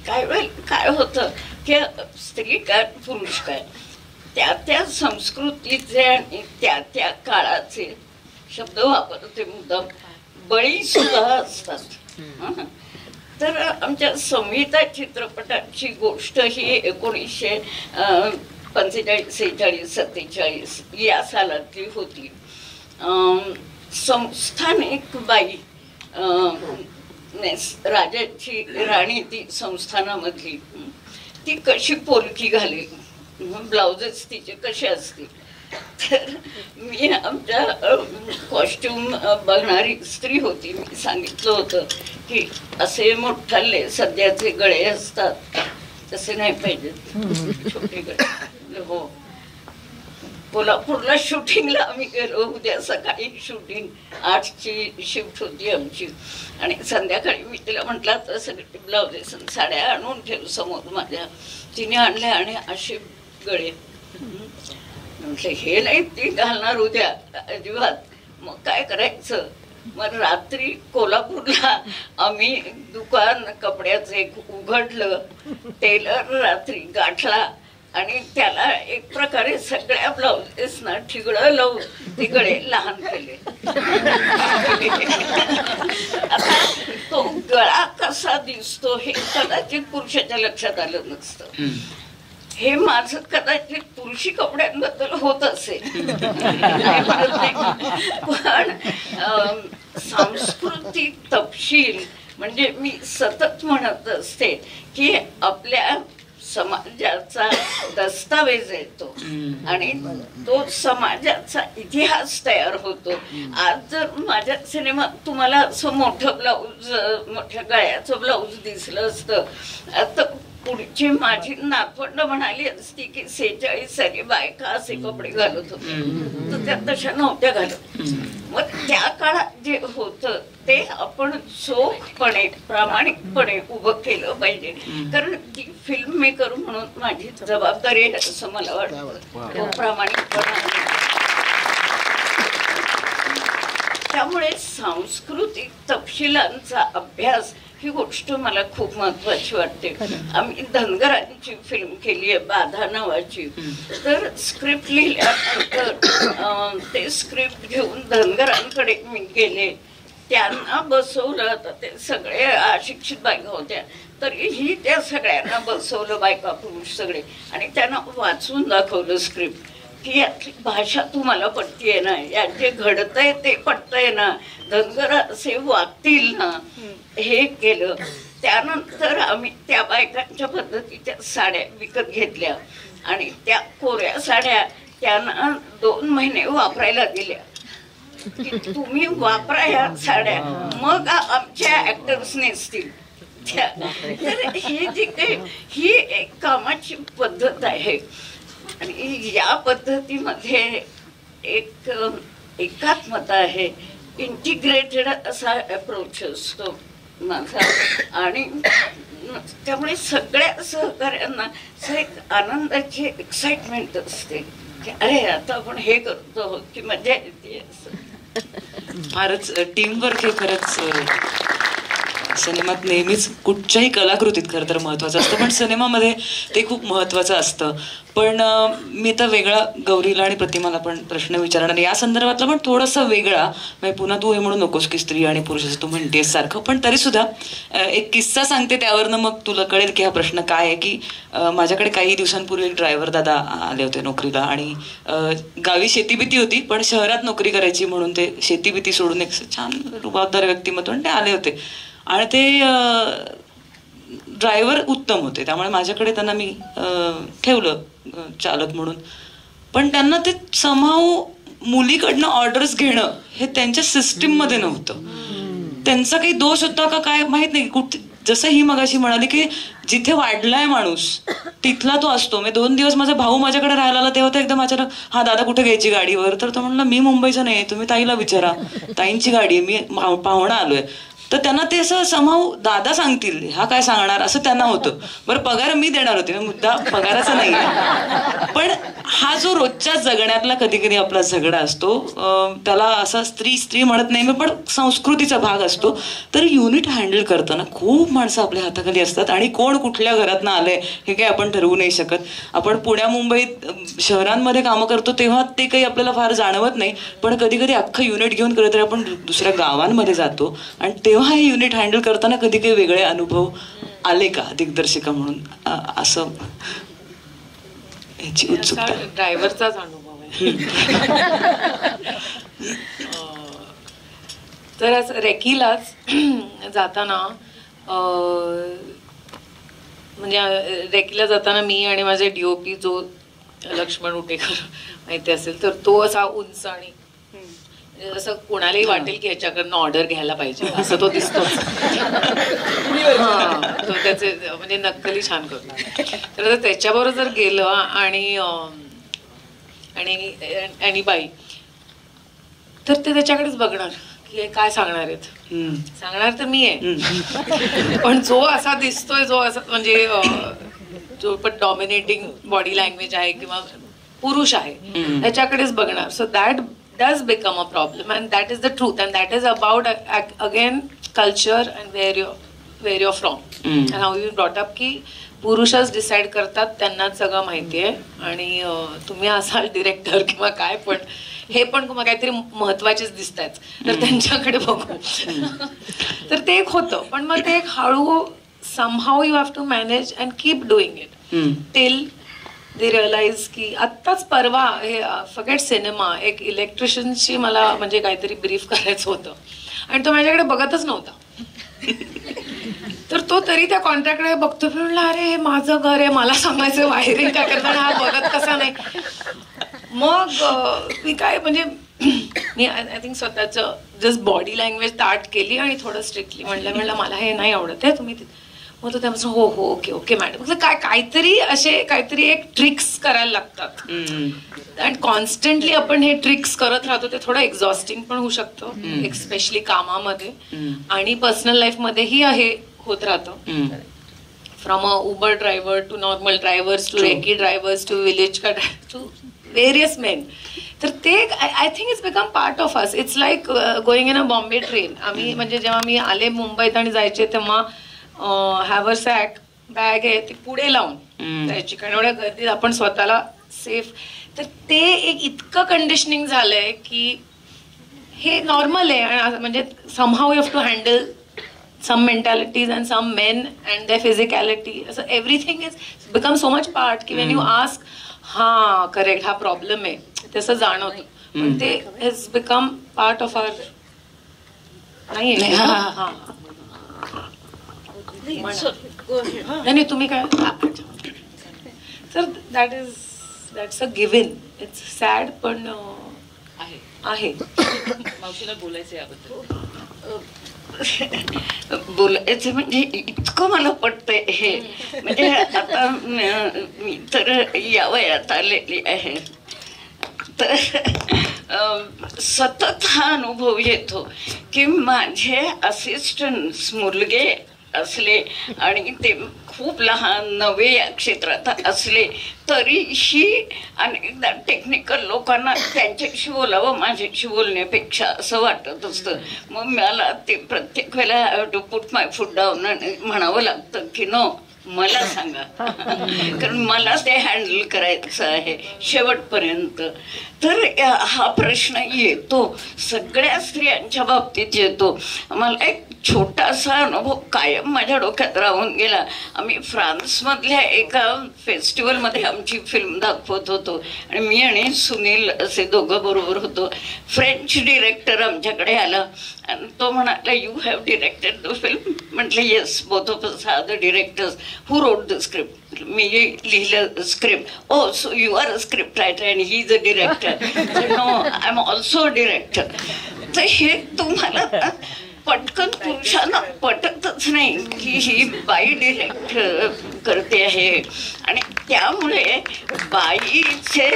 काय वेळ काय होतं की स्त्री काय पुरुष काय त्या त्या संस्कृतीचे आणि त्या त्या काळाचे शब्द वापरते मुद्दाम, बळी सुद्धा असतात. तर आमच्या संहिता चित्रपटाची गोष्ट ही 1945 46 47 या सालातली होती. संस्थानिक बाई राजाची राणी ती संस्थानामधली ती कशी पोलकी घालेल, ब्लाउजेस तिचे कसे असतील. तर मी आमच्या कॉस्ट्युम बघणारी स्त्री होती, मी सांगितलं होतं की असे मोठाले सध्याचे गळे असतात तसे नाही पाहिजेत, छोटे गळे. हो, कोल्हापूरला शूटिंगला आम्ही गेलो. उद्या सकाळी शूटिंग 8ची शिफ्ट होती आमची आणि संध्याकाळी मी तिला म्हटलं तर सगळे ब्लाउजेस साड्या आणून ठेव समोर माझ्या. तिने आणल्या आणि असे गळे म्हटलं हे नाही ती घालणार उद्या अजिबात. मग काय करायचं, मग रात्री कोल्हापूरला आम्ही दुकान कपड्याचं एक उघडलं, टेलर रात्री गाठला आणि त्याला एक प्रकारे सगळ्या ब्लाउजेसना ठिगळं लावून ते गळे लहान केले. आता तो गळा कसा दिसतो हे कदाचित पुरुषाच्या लक्षात आलं नसतं. हे माझं कदाचित पुरुषी कपड्यांबद्दल होत असेल, पण सांस्कृतिक तपशील म्हणजे मी सतत म्हणत असते की आपल्या समाजाचा दस्तावेज येतो आणि तो समाजाचा इतिहास तयार होतो. आज जर माझ्या सिनेमात तुम्हाला असं मोठं ब्लाऊज, मोठ्या गळ्याचं ब्लाऊज दिसलं असतं तर पुढची माझी नातवंड म्हणाली असती की 46 साली बायका असे कपडे घालत होते, तर त्या तशा नव्हत्या घालत. मग त्या काळात जे होतं ते आपण चोखपणे प्रामाणिकपणे उभं केलं पाहिजे, कारण ती फिल्म मेकर म्हणून माझी जबाबदारी आहे असं मला वाटतं. प्रामाणिकपणा त्यामुळे सांस्कृतिक तपशिलांचा अभ्यास ही गोष्ट मला खूप महत्वाची वाटते. आम्ही धनगरांची फिल्म केली आहे बाधा नावाची. तर स्क्रिप्ट लिहिल्यानंतर ते स्क्रिप्ट घेऊन धनगरांकडे मी गेले, त्यांना बसवलं. आता ते सगळे अशिक्षित बायका होत्या, तरीही त्या सगळ्यांना बसवलं, बायका पुरुष सगळे, आणि त्यांना वाचून दाखवलं स्क्रिप्ट की यातली भाषा तुम्हाला पटतीये ना, यात जे घडतंय ते पटतंय ना, धनगर असे वागतील ना, हे केलं. त्यानंतर आम्ही त्या बायकांच्या पद्धतीच्या साड्या विकत घेतल्या आणि त्या कोऱ्या साड्या त्यांना 2 महिने वापरायला दिल्या की तुम्ही वापरा या साड्या, मग आमच्या ऍक्टर्स नेसतील. तर हे जे काही ही एक कामाची पद्धत आहे आणि या पद्धतीमध्ये एक एकात्मता आहे, इंटिग्रेटेड असा अप्रोच असतो माझा. आणि त्यामुळे सगळ्या सहकार्यांना एक आनंदाची एक्साइटमेंट असते की अरे आता आपण हे करतो आहोत की मजा येते. फारच टीमवर्क हे खरंच सिनेमात नेहमीच कुठच्याही कलाकृतीत खरं तर महत्त्वाचं असतं, पण सिनेमामध्ये ते खूप महत्त्वाचं असतं. पण मी तर वेगळा गौरीला आणि प्रतिमाला पण प्रश्न विचारणार या संदर्भातला, पण थोडासा वेगळा. म्हणजे पुन्हा तू हे म्हणू नकोस की स्त्री आणि पुरुष असं तू म्हणतेस सारखं, पण तरीसुद्धा एक किस्सा सांगते, त्यावरनं मग तुला कळेल की हा प्रश्न काय आहे. की माझ्याकडे काही दिवसांपूर्वी एक ड्रायव्हर दादा आले होते नोकरीला, आणि गावी शेतीबीती होती, पण शहरात नोकरी करायची म्हणून ते शेतीबीती सोडून एक छान रुबाबदार व्यक्तिमत्व ते आले होते. आणि ते ड्रायव्हर उत्तम होते, त्यामुळे माझ्याकडे त्यांना मी ठेवलं चालक म्हणून. पण त्यांना ते समहाऊ मुलीकडनं ऑर्डर्स घेणं हे त्यांच्या सिस्टीममध्ये नव्हतं. त्यांचा काही दोष होता का काय माहित नाही. जसं ही मगाशी म्हणाली की जिथे वाढलाय माणूस तिथला तो असतो. मी 2 दिवस माझा भाऊ माझ्याकडे राहायला आला तेव्हा एकदा माझ्याला, हा दादा कुठे घ्यायची गाडीवर, तर तो म्हणला मी मुंबईचा नाही, तुम्ही ताईला विचारा, ताईंची गाडी आहे, मी पाहुणा आलोय. तर त्यांना ते असं समाव दादा सांगतील, हा काय सांगणार असं त्यांना होतं. बरं पगार मी देणार होते, मुद्दा पगाराचा नाही आहे, पण हा जो रोजच्या जगण्यातला कधी कधी आपला झगडा असतो, त्याला असा स्त्री म्हणत नाही मी, पण संस्कृतीचा भाग असतो. तर युनिट हँडल करताना खूप माणसं आपल्या हाताखाली असतात आणि कोण कुठल्या घरातनं आलंय हे काही आपण ठरवू नाही शकत. आपण पुण्या मुंबईत शहरांमध्ये कामं करतो तेव्हा ते काही आपल्याला फार जाणवत नाही, पण कधी कधी अख्खं युनिट घेऊन कधीतरी आपण दुसऱ्या गावांमध्ये जातो आणि तेव्हा हे युनिट हँडल करताना कधी काही वेगळे अनुभव आले का दिग्दर्शिका म्हणून, असं याची उत्सुकता. ड्रायव्हरचाच अनुभव आहे. तर आज रेकीलाच जाताना, म्हणजे रेकीला जाताना मी आणि माझे DOP जो लक्ष्मण उटेकर माहिती असेल तर, तो असा उंच आणि असं कोणालाही वाटेल की ह्याच्याकडनं ऑर्डर घ्यायला पाहिजे असं तो दिसतो. हा, तो त्याचे म्हणजे नक्कली छान करतो. तर त्याच्याबरोबर जर गेलं आणि आणि बाई तर ते त्याच्याकडेच बघणार की काय सांगणार आहेत. सांगणार तर मी आहे, पण जो असा दिसतोय, जो असा म्हणजे जो पण डॉमिनेटिंग बॉडी लँग्वेज आहे किंवा पुरुष आहे त्याच्याकडेच बघणार. So that does become a problem, and that is the truth, and that is about again culture and where you're from and how you brought up. की पुरुषच डिसाइड करतात, त्यांना सगळं माहिती आहे आणि तुम्ही असाल डिरेक्टर किंवा काय, पण हे पण तुम्हाला काहीतरी महत्वाचेच दिसत आहेत तर त्यांच्याकडे बघू. तर ते एक होतं, पण मग ते एक हळू somehow you have to manage and keep doing it till they realize की आत्ताच परवा हे फगेट सिनेमा एक इलेक्ट्रिशियनशी मला म्हणजे काहीतरी ब्रीफ करायचं होतं आणि तो माझ्याकडे बघतच नव्हता. तर तो तरी त्या कॉन्ट्रॅक्टकडे बघतो, म्हणला अरे हे माझं घर आहे, मला सांगायचं वायरिंग काय करताना, हा बघत कसा नाही. मग मी काय म्हणजे मी आय थिंक स्वतःचं जस्ट बॉडी लँग्वेज ताट केली आणि थोडं स्ट्रिक्टली म्हणलं मला हे नाही आवडत आहे तुम्ही. मग तो त्यापासून हो ओके ओके मॅडम. म्हणजे काहीतरी एक ट्रिक्स करायला लागतात आणि कॉन्स्टंटली आपण हे ट्रिक्स करत राहतो ते थोडं एक्झॉस्टिंग पण होऊ शकतं, स्पेशली कामामध्ये आणि पर्सनल लाईफमध्येही हे होत राहतं. From a Uber driver to normal drivers to रेकी ड्रायव्हर्स टू विलेज का टू व्हेरियस मेन. तर ते I think it's become part of us. It's like going in a Bombay train. आम्ही म्हणजे जेव्हा मी आले मुंबईत आणि जायचे तेव्हा हॅवरसॅक बॅग आहे ती पुढे लावून जायची, कारण एवढ्या गर्दीत आपण स्वतःला सेफ. तर ते एक इतकं कंडिशनिंग झालंय की हे नॉर्मल आहे. आणि म्हणजे somehow you have to handle some mentalities and some men and their physicality. So everything is become so much part की when you ask, हा करेक्ट हा प्रॉब्लेम आहे तसं जाणवतं. पण ते has become part of our नाही. नाही तुम्ही काय sir that's a given. It's sad पण आहे. मावशीला बोलायचं याबद्दल. बोलायचं म्हणजे इतकं मला पटतंय हे. म्हणजे आता मी तर या वयात आलेली आहे, तर सतत हा अनुभव येतो की माझे असिस्टंट्स मुलगे असले आणि ते खूप लहान नवे या क्षेत्रात असले तरीही अनेकदा टेक्निकल लोकांना त्यांच्याशी बोलावं माझ्याशी बोलण्यापेक्षा असं वाटत असतं. मग मला ते प्रत्येक वेळेला have to put my foot down आणि म्हणावं लागतं की नो मला सांगा, कारण मला ते हँडल करायचं आहे शेवटपर्यंत. तर हा प्रश्न येतो सगळ्या स्त्रियांच्या बाबतीत येतो. मला एक छोटासा अनुभव कायम माझ्या डोक्यात राहून गेला. आम्ही फ्रान्समधल्या एका फेस्टिवलमध्ये आमची फिल्म दाखवत होतो आणि मी आणि सुनील असे दोघं बरोबर होतो. फ्रेंच डिरेक्टर आमच्याकडे आला आणि तो म्हणाला, you have directed the film. म्हटलं yes, both of us are the directors. Who wrote the script? मी लिहिलं script. Oh so you are a script writer and he is a director. No, I am also director. तर हे तुम्हाला पटकन पुरुषांना पटतच नाही की ही बाई डिरेक्ट करते आहे. आणि त्यामुळे बाईचे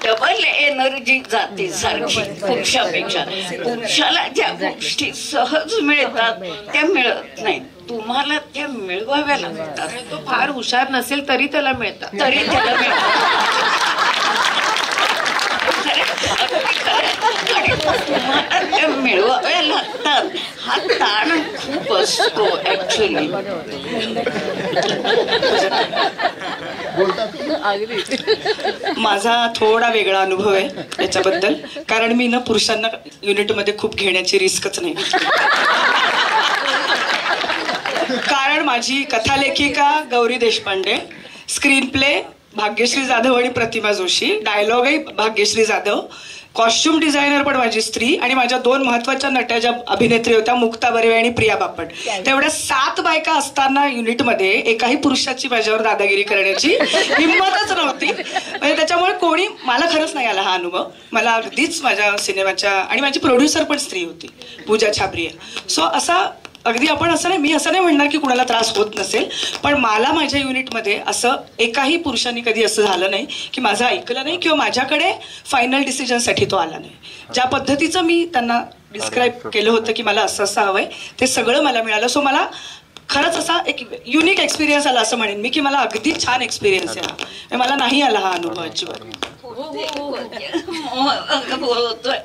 डबल एनर्जी जाते सारखी पुरुषापेक्षा. पुरुषाला ज्या गोष्टी सहज मिळतात त्या मिळत नाहीत, तुम्हाला त्या मिळवाव्या लागतात. तो फार हुशार नसेल तरी त्याला मिळतात. आणि तुम्हाला त्या मिळवाव्या लागतात. हा ताण खूप असतो ऍक्च्युली. माझा थोडा वेगळा अनुभव आहे याच्याबद्दल, कारण मी ना पुरुषांना युनिटमध्ये खूप घेण्याची रिस्कच नाही. कारण माझी कथालेखिका गौरी देशपांडे, स्क्रीन प्ले भाग्यश्री जाधव आणि प्रतिमा जोशी, डायलॉगही भाग्यश्री जाधव, कॉस्ट्युम डिझायनर पण माझी स्त्री, आणि माझ्या 2 महत्वाच्या नट्या ज्या अभिनेत्री होत्या मुक्ता बर्वे आणि प्रिया बापट. तेवढ्या 7 बायका असताना युनिटमध्ये एकाही पुरुषाची माझ्यावर दादागिरी करण्याची हिंमतच नव्हती. म्हणजे त्याच्यामुळे कोणी, मला खरंच नाही आला हा अनुभव. मला अगदीच माझ्या सिनेमाच्या, आणि माझी प्रोड्युसर पण स्त्री होती, पूजा छाबरिया. सो असा अगदी आपण असं नाही, मी असं नाही म्हणणार की कुणाला त्रास होत नसेल, पण मला माझ्या युनिटमध्ये असं एकाही पुरुषांनी कधी असं झालं नाही की माझं ऐकलं नाही किंवा माझ्याकडे फायनल डिसिजनसाठी तो आला नाही. ज्या पद्धतीचं मी त्यांना डिस्क्राईब केलं होतं की मला असं असं हवंय, ते सगळं मला मिळालं. सो मला खरंच असा एक युनिक एक्सपिरियन्स आला असं म्हणेन मी, की मला अगदी छान एक्सपिरियन्स आहे. मला नाही आला हा अनुभव अजिबात. बोलतोय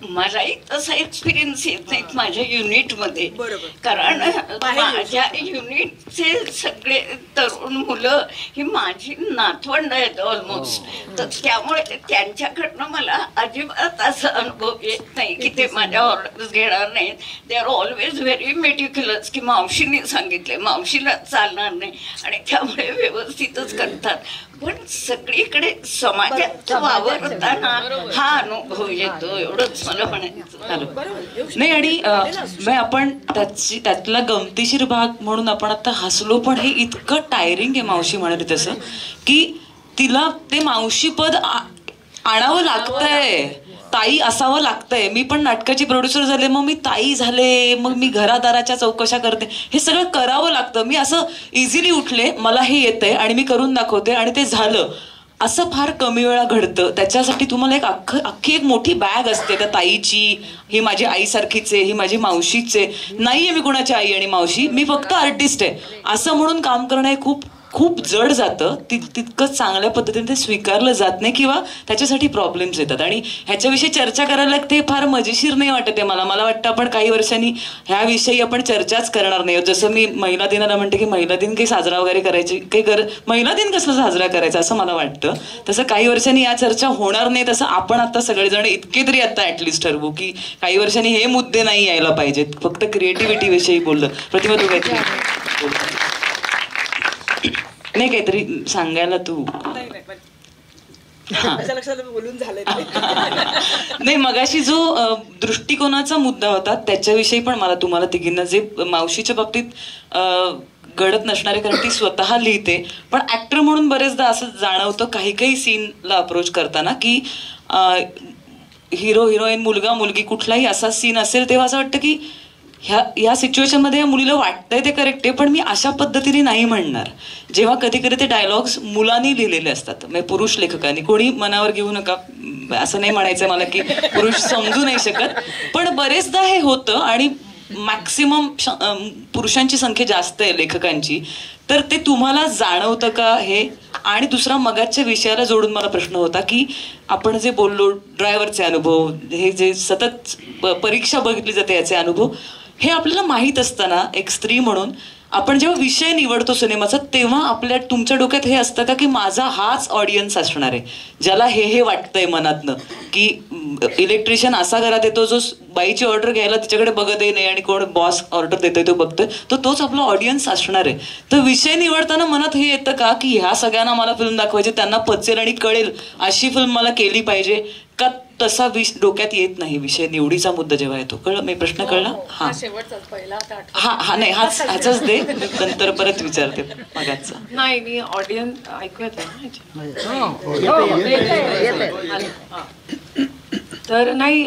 मलाही तसा एक्सपिरियन्स येत नाही माझ्या युनिटमध्ये, कारण माझ्या युनिटचे सगळे तरुण मुलं ही माझी नातवंड आहेत ऑलमोस्ट. तर त्यामुळे त्यांच्याकडनं मला अजिबात असा अनुभव येत नाही की ते माझ्या ऑर्डर्स घेणार नाहीत. They are always very meticulous की मावशीने सांगितले, मावशीला चालणार नाही, आणि त्यामुळे व्यवस्थितच करतात. पण सगळीकडे समाजात वावरताना हा अनुभव येतो, एवढंच मला म्हणायचं. नाही, आणि आपण त्यातला गमतीशीर भाग म्हणून आपण आता हसलो, पण हे इतकं टायरिंग आहे मावशी म्हणाली तसं, की तिला ते मावशी पद आणावं लागतंय, ताई असावं लागतंय. मी पण नाटकाची प्रोड्युसर झाले, मग मी ताई झाले, मग मी घरादाराच्या चौकशा करते, हे सगळं करावं लागतं. मी असं इझिली उठले, मला हे येतंय आणि मी करून दाखवते आणि ते झालं, असं फार कमी वेळा घडतं. त्याच्यासाठी तुम्हाला अख्खी एक मोठी बॅग असते त्या ताईची. ही माझी आईसारखीच आहे, ही माझी मावशीच आहे. नाहीये मी कुणाची आई आणि मावशी, मी फक्त आर्टिस्ट आहे असं म्हणून काम करणं हे खूप खूप जड जातं, तितकं चांगल्या पद्धतीने ते स्वीकारलं जात नाही किंवा त्याच्यासाठी प्रॉब्लेम्स येतात. आणि ह्याच्याविषयी चर्चा करायला ते फार मजेशीर नाही वाटत आहे मला वाटतं आपण काही वर्षांनी ह्याविषयी आपण चर्चाच करणार नाही. जसं मी महिला दिनाला म्हणते की महिला दिन काही साजरा वगैरे करायची काही महिला दिन कसला साजरा करायचा असं मला वाटतं. तसं काही वर्षांनी या चर्चा होणार नाही. तसं आपण आता सगळेजण इतके तरी आता ऍटलिस्ट ठरवू की काही वर्षांनी हे मुद्दे नाही यायला पाहिजेत, फक्त क्रिएटिव्हिटी विषयी बोललं. प्रतिमा तू काहीतरी नाही काहीतरी सांगायला तू बोलून झालंय. नाही मगाशी जो दृष्टिकोनाचा मुद्दा होता त्याच्याविषयी पण मला तुम्हाला तिघींना जे मावशीच्या बाबतीत घडत नसणारे, कारण ती स्वतः लिहिते पण ऍक्टर म्हणून बरेचदा असं जाणवतं काही काही सीनला अप्रोच करताना की हिरो हिरोईन मुलगा मुलगी कुठलाही असा सीन असेल तेव्हा असं वाटतं की ह्या सिच्युएशनमध्ये या मुलीला वाटतंय ते करेक्ट आहे पण मी अशा पद्धतीने नाही म्हणणार. जेव्हा कधी कधी ते डायलॉग्स मुलांनी लिहिलेले असतात, म्हणजे पुरुष लेखकांनी, कोणी मनावर घेऊ नका असं नाही म्हणायचं मला की पुरुष समजू नाही शकत, पण बरेचदा हे होतं आणि मॅक्सिमम पुरुषांची संख्या जास्त आहे लेखकांची. तर ते तुम्हाला जाणवतं का हे? आणि दुसरा मगाच्या विषयाला जोडून मला प्रश्न होता की आपण जे बोललो ड्रायव्हरचे अनुभव, हे जे सतत परीक्षा बघितली जाते याचे अनुभव, हे आपल्याला माहीत असताना एक स्त्री म्हणून आपण जेव्हा विषय निवडतो सिनेमाचा तेव्हा तुमच्या डोक्यात हे असतं का की माझा हाच ऑडियन्स असणार आहे ज्याला हे वाटतंय मनातनं की इलेक्ट्रिशियन असा घरात येतो जो बाईची ऑर्डर घ्यायला तिच्याकडे बघतही नाही आणि कोण बॉस ऑर्डर देतोय तो बघतोय, तर तोच आपला ऑडियन्स असणार आहे. तर विषय निवडताना मनात हे येतं का की ह्या सगळ्यांना मला फिल्म दाखवायची, त्यांना पचेल आणि कळेल अशी फिल्म मला केली पाहिजे का? तसा डोक्यात येत नाही विषय निवडीचा मुद्दा जेव्हा येतो? कळलं मी प्रश्न? कळला? हा हा नाही हाच दे नंतर परत विचारते मगाचा. नाही मी ऑडियन्स ऐकू येत तर नाही.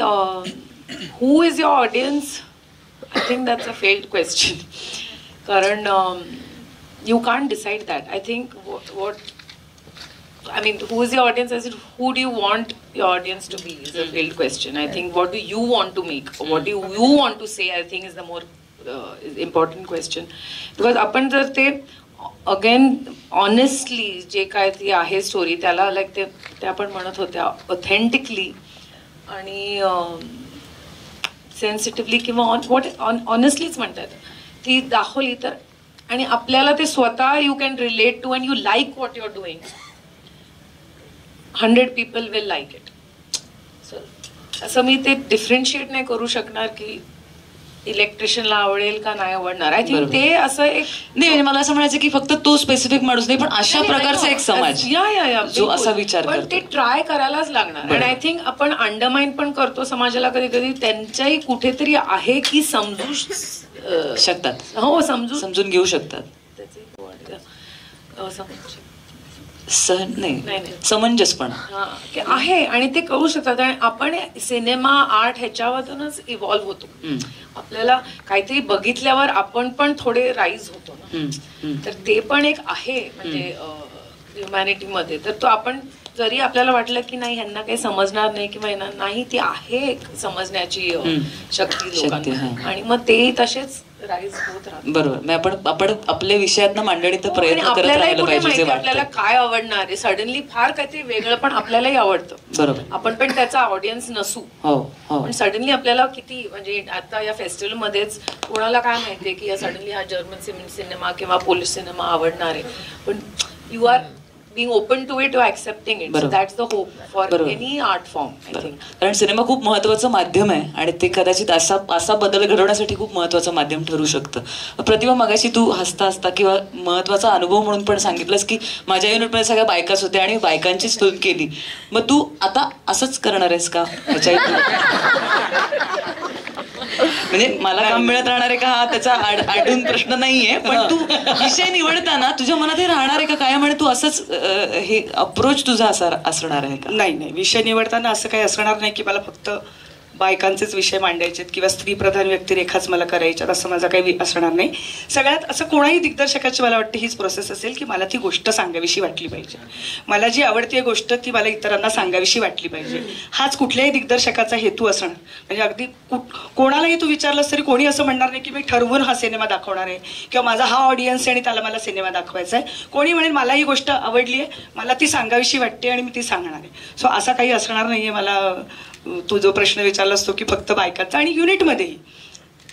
Who is your audience? I think that's a failed question, कारण you can't decide that. I think what I mean, who is your audience? As in, who do you want your audience to be? Is a failed question. I think what do you want to make? What do you want to say? I think is the more important question. Because आपण जर ते again honestly जे काय ती आहे story त्याला like ते आपण म्हणत होत्या ऑथेंटिकली आणि सेन्सिटिव्हली किंवा ऑनेस्टलीच म्हणतात ती दाखवली तर, आणि आपल्याला ते स्वतः you can relate to and you like what you are doing, 100 people will like it. So असं मी ते डिफरन्शिएट नाही करू शकणार की इलेक्ट्रिशियनला आवडेल का नाही आवडणार. आय थिंक ते असं एक नाही, म्हणजे मला असं म्हणायचं की फक्त तो स्पेसिफिक माणूस नाही पण अशा प्रकारचा एक समाज जो असा विचार करतो, पण ते ट्राय करायलाच लागणार. आणि आय थिंक आपण अंडरमाइन पण करतो समाजाला कधी कधी, त्यांच्याही कुठेतरी आहे की समजू शकतात. हो समजून घेऊ शकतात. समंजसपणा आहे आणि ते कळू शकतात. आणि आपण सिनेमा आर्ट ह्याच्यावरूनच इव्हॉल्व्ह होतो. आपल्याला काहीतरी बघितल्यावर आपण पण थोडे राईज होतो ना, तर ते पण एक आहे म्हणजे ह्युमॅनिटी मध्ये. तर तो आपण जरी आपल्याला वाटलं की नाही ह्यांना काही समजणार नाही किंवा नाही, ती आहे समजण्याची शक्ती लोकांना, आणि मग ते तसेच राईज होत राहतात. बरोबर. आपण आपल्या विषयात मांडणीचा प्रयत्न करत राहिला पाहिजे. आपल्याला काय आवडणार आहे, सडनली फार काहीतरी वेगळं पण आपल्यालाही आवडतं. बरोबर. आपण पण त्याचा ऑडियन्स नसू, पण सडनली आपल्याला किती म्हणजे आता या फेस्टिवल मध्येच कोणाला काय माहितीये की सडनली हा जर्मन सिनेमा किंवा पोलिश सिनेमा आवडणार आहे, पण you are being open to it or accepting it. So that's the hope for any art form, I think. कारण सिनेमा खूप महत्वाचं माध्यम आहे आणि ते कदाचित असा बदल घडवण्यासाठी खूप महत्वाचं माध्यम ठरू शकतं. प्रतिभा, मगाशी तू हसता हसता किंवा महत्वाचा अनुभव म्हणून पण सांगितलंस की माझ्या युनिटमध्ये सगळ्या बायकाच होत्या आणि बायकांचीच तुलना केली. मग तू आता असंच करणार आहेस का ह्याच्या? म्हणजे मला काम मिळत राहणार आहे का हा त्याचा आढळून प्रश्न नाहीये, पण तू विषय निवडताना तुझ्या मनात हे राहणार आहे का काय, म्हणे तू असंच हे अप्रोच तुझा असणार आहे का? नाही, विषय निवडताना असं काही असणार नाही की मला फक्त बायकांचेच विषय मांडायचे किंवा स्त्रीप्रधान व्यक्तिरेखाच मला करायच्यात असं माझं काही असणार नाही. सगळ्यात असं कोणाही दिग्दर्शकाची मला वाटतं हीच प्रोसेस असेल की मला ती गोष्ट सांगावीशी वाटली पाहिजे. मला जी आवडती गोष्ट ती मला इतरांना सांगावीशी वाटली पाहिजे. हाच कुठल्याही दिग्दर्शकाचा हेतू असणार. म्हणजे अगदी कोणालाही तू विचारलंस तरी कोणी असं म्हणणार नाही की मी ठरवून हा सिनेमा दाखवणार आहे किंवा माझा हा ऑडियन्स आहे आणि त्याला मला सिनेमा दाखवायचा आहे. कोणी म्हणेल मला ही गोष्ट आवडली आहे, मला ती सांगावीशी वाटते आणि मी ती सांगणार आहे. सो असा काही असणार नाहीये. मला तू जो प्रश्न विचारलास तो की फक्त बायकांचा, आणि युनिटमध्येही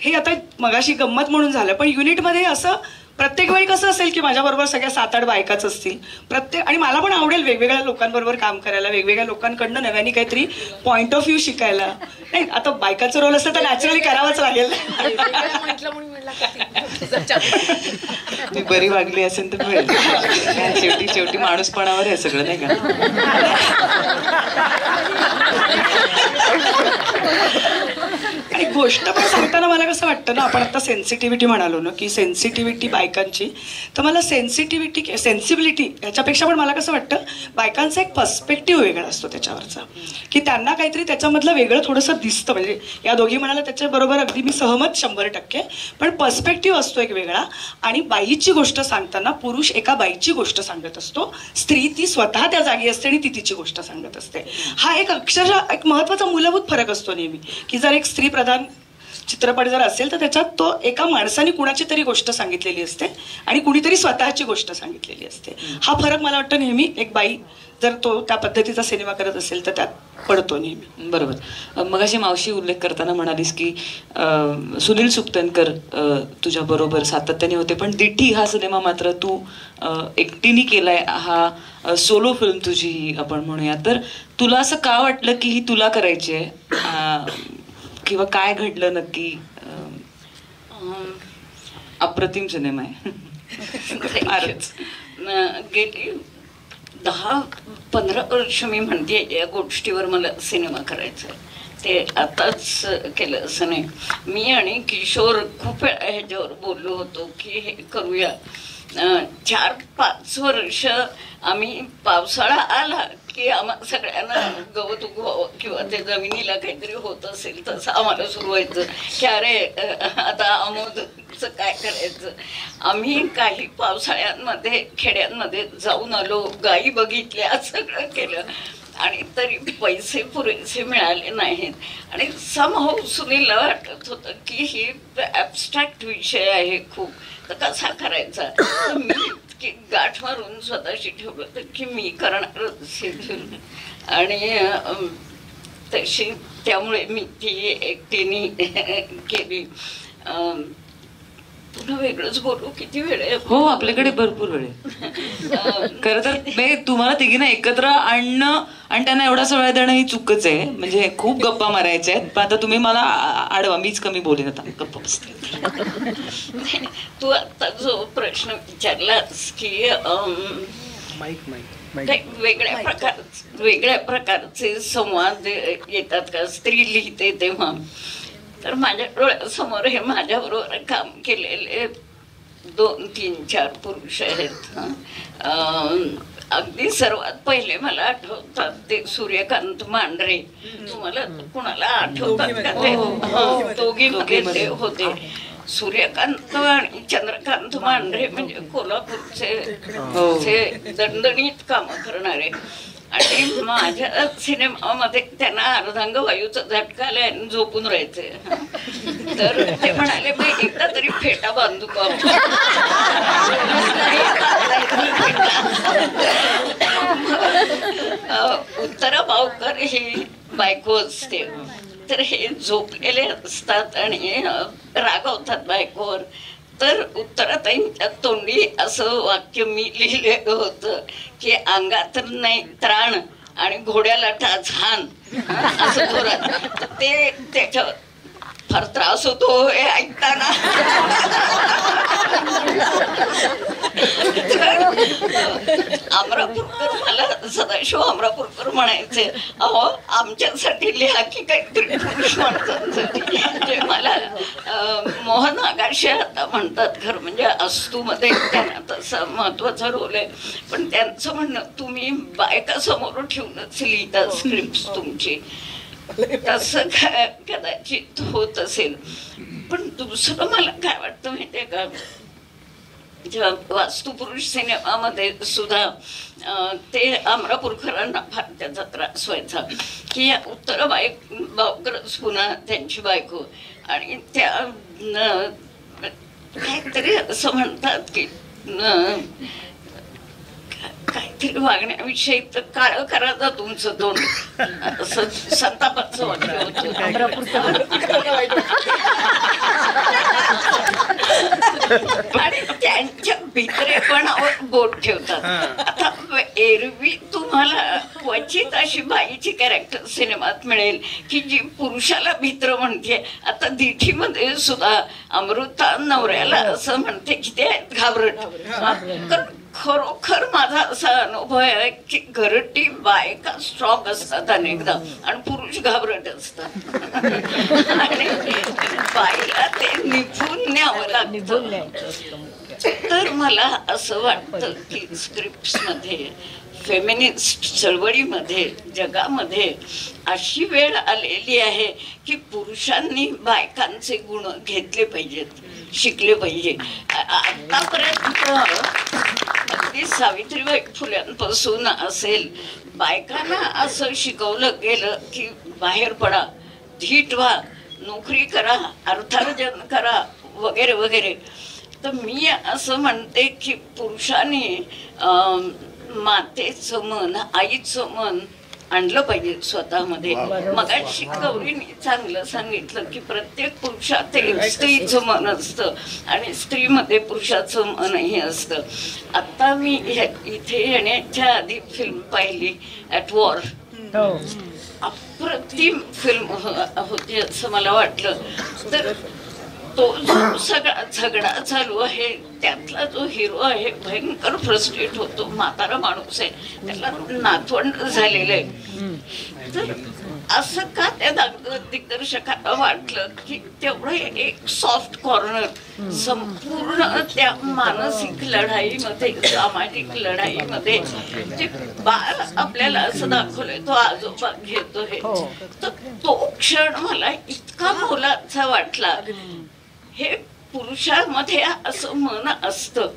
हे आता मगाशी गंमत म्हणून झालं, पण युनिटमध्ये असं प्रत्येक वेळी कसं असेल की माझ्याबरोबर सगळ्या 7-8 बायकाच असतील प्रत्येक, आणि मला पण आवडेल वेगवेगळ्या लोकांबरोबर काम करायला, वेगवेगळ्या लोकांकडनं नव्याने काहीतरी पॉइंट ऑफ व्ह्यू शिकायला. नाही आता बायकाचं रोल असतं तर नॅचरली करावाच लागेल. मी बरी वागली असेल तर मिळेल. शेवटी माणूसपणावर आहे सगळं, नाही का? आणि गोष्ट पण सांगताना मला कसं वाटतं ना, आपण आता सेन्सिटिव्हिटी म्हणालो ना की सेन्सिटिव्हिटी बायकांची, तर मला सेन्सिबिलिटी ह्याच्यापेक्षा पण मला कसं वाटतं बायकांचा एक पर्स्पेक्टिव्ह वेगळा असतो त्याच्यावरचा, की त्यांना काहीतरी त्याच्यामधलं वेगळं थोडंसं दिसतं. म्हणजे या दोघी म्हणाला त्याच्याबरोबर अगदी मी सहमत 100%, पण पर्स्पेक्टिव्ह असतो एक वेगळा. आणि बाईची गोष्ट सांगताना पुरुष एका बाईची गोष्ट सांगत असतो, स्त्री ती स्वतः त्या जागी असते आणि ती तिची गोष्ट सांगत असते. हा एक अक्षरशः एक महत्त्वाचा मूलभूत फरक असतो नेहमी, की जर एक स्त्री प्रधान चित्रपट जर असेल तर त्याच्यात तो एका माणसाने कुणाची तरी गोष्ट सांगितलेली असते आणि कुणीतरी स्वतःची गोष्ट सांगितलेली असते. हा फरक मला वाटतं नेहमी एक बाई जर तो त्या पद्धतीचा सिनेमा करत असेल तर त्यात पडतो नेहमी. बरोबर. मगाशी मावशी उल्लेख करताना म्हणालीस की सुनील सुक्तनकर तुझ्या बरोबर सातत्याने होते, पण दिठी हा सिनेमा मात्र तू एकटीने केलाय. हा सोलो फिल्म तुझी आपण म्हणूया. तर तुला असं का वाटलं की ही तुला करायची आहे, किंवा काय घडलं नक्की? अप्रतिम सिनेमा आहे. गेली 10-15 वर्ष मी म्हणते या गोष्टीवर मला सिनेमा करायचा आहे. ते आताच केलं असं नाही. मी आणि किशोर खूप वेळा ह्याच्यावर बोललो होतो की हे करूया. 4-5 वर्ष आम्ही पावसाळा आला की आम्हा सगळ्यांना गवत उगवावं किंवा ते जमिनीला काहीतरी होत असेल तसं आम्हाला सुरू व्हायचं की अरे आता आमोदचं काय करायचं. आम्ही काही पावसाळ्यांमध्ये खेड्यांमध्ये जाऊन आलो, गायी बघितल्या, सगळं केलं आणि तरी पैसे पुरेसे मिळाले नाहीत. आणि समहाऊ सुनीलला वाटत होतं की ही ॲबस्ट्रॅक्ट विषय आहे खूप, तर कसा करायचा. तर मी गाठ मारून स्वतःशी ठेवलं होतं की मी करणार फिल्म. आणि तशी त्यामुळे मी ती एकटीने केली. पुन्हा वेगळंच बोलू, किती वेळ आहे? हो, आपल्याकडे भरपूर वेळ आहे. खरं तर तुम्हाला तिघींना एकत्र आणणं आणि त्यांना एवढासा वेळ देणं ही चूकच आहे. म्हणजे खूप गप्पा मारायच्या आहेत, पण आता तुम्ही मला आडवा, मीच कमी बोलेन आता गप्पा बसते. तू आता जो प्रश्न विचारलास की वेगळ्या प्रकारचे संवाद येतात का स्त्री लिहिते तेव्हा, तर माझ्या डोळ्यासमोर हे माझ्याबरोबर काम केलेले 2-3-4 पुरुष आहेत. अगदी सर्वात पहिले मला आठवतात ते सूर्यकांत मांढरे. तुम्हाला कुणाला आठवतात का ते? दोघीमध्ये ते होते. सूर्यकांत आणि चंद्रकांत मांढरे म्हणजे कोल्हापूरचे दणदणीत कामं करणारे. आणि माझ्या सिनेमामध्ये त्यांना अर्धांग वायूचा झटका आलाय आणि झोपून राहायचे. तर ते म्हणाले मग एकदा तरी फेटा बांधू का. उत्तरा भावकर ही बायको असते, तर हे झोपलेले असतात आणि रागवतात बायकोवर. तर उत्तराताईंच्या तोंडी असं वाक्य मी लिहिलेलं होतं की अंगात नाही त्राण आणि घोड्याला टाझान असं जोरात. तर ते त्याच्या फार त्रास होतो हे ऐकताना. अमरापूरकर मला सदाशिव अमरापूरकर म्हणायचे, अहो आमच्यासाठी लिहा की काहीतरी पुरुष माणसांसाठी. म्हणजे मला मोहन आगाशे आता म्हणतात खरं म्हणजे अस्तूमध्ये त्यांना तसा महत्वाचा रोल आहे, पण त्यांचं म्हणणं तुम्ही बायका समोर ठेवूनच लिहिता स्क्रिप्ट तुमची. तसं कदाचित होत असेल. पण दुसरं मला काय वाटतं माहितीये का, जेव्हा वास्तुपुरुष सिनेमामध्ये सुद्धा ते अमरापूरकरांना फार त्याचा त्रास व्हायचा की या उत्तराबाईकरच पुन्हा त्यांची बायको आणि त्या काहीतरी असं म्हणतात की काहीतरी वागण्याविषयी तर काळ करा तुमचं तोंड, असं संतापाचं वाक्य होतं. आणि त्यांच्या भित्रेपणावर बोट ठेवतात. आता एरवी तुम्हाला क्वचित अशी बाईची कॅरेक्टर सिनेमात मिळेल की जी पुरुषाला भित्र म्हणते. आता दिठीमध्ये सुद्धा अमृता नवऱ्याला असं म्हणते की ते घाबरट. कारण खरोखर माझा असा अनुभव आहे की घरटी बायका स्ट्रॉंग असतात अनेकदा आणि पुरुष घाबरट असतात आणि बाईला ते निभून न्यावं लागतं. तर मला असं वाटतं की स्क्रिप्ट मध्ये, फेमिनिस्ट चळवळीमध्ये, जगामध्ये अशी वेळ आलेली आहे की पुरुषांनी बायकांचे गुण घेतले पाहिजेत, शिकले पाहिजे. आतापर्यंत अगदी सावित्रीबाई फुल्यांपासून असेल, बायकांना असं शिकवलं गेलं की बाहेर पडा, धीट व्हा, नोकरी करा, अर्थार्जन करा वगैरे वगैरे. तर मी असं म्हणते की पुरुषांनी मातेचं मन, आईचं मन आणलं पाहिजे स्वतःमध्ये. मगाशी गौरीने चांगलं सांगितलं की प्रत्येक पुरुषात एक स्त्रीचं मन असतं आणि स्त्रीमध्ये पुरुषाचं मनही असतं. आता मी इथे येण्याच्या आधी फिल्म पाहिली ॲट वॉर. अप्रतिम फिल्म होती असं मला वाटलं. तर तो जो सगळा झगडा चालू आहे त्यातला जो हिरो आहे भयंकर फ्रस्ट्रेट होतो. म्हातारा माणूस आहे, त्याला नातवंड झालेलं आहे. तर असं का त्या दिग्दर्शकाला वाटलं की तेवढं एक सॉफ्ट कॉर्नर संपूर्ण त्या मानसिक लढाईमध्ये, सामाजिक लढाईमध्ये जे बाळ आपल्याला असं दाखवलंय, तो आजोबा घेतोय, तर तो क्षण मला इतका मोलाचा वाटला. हे पुरुषामध्ये असं मन असतं,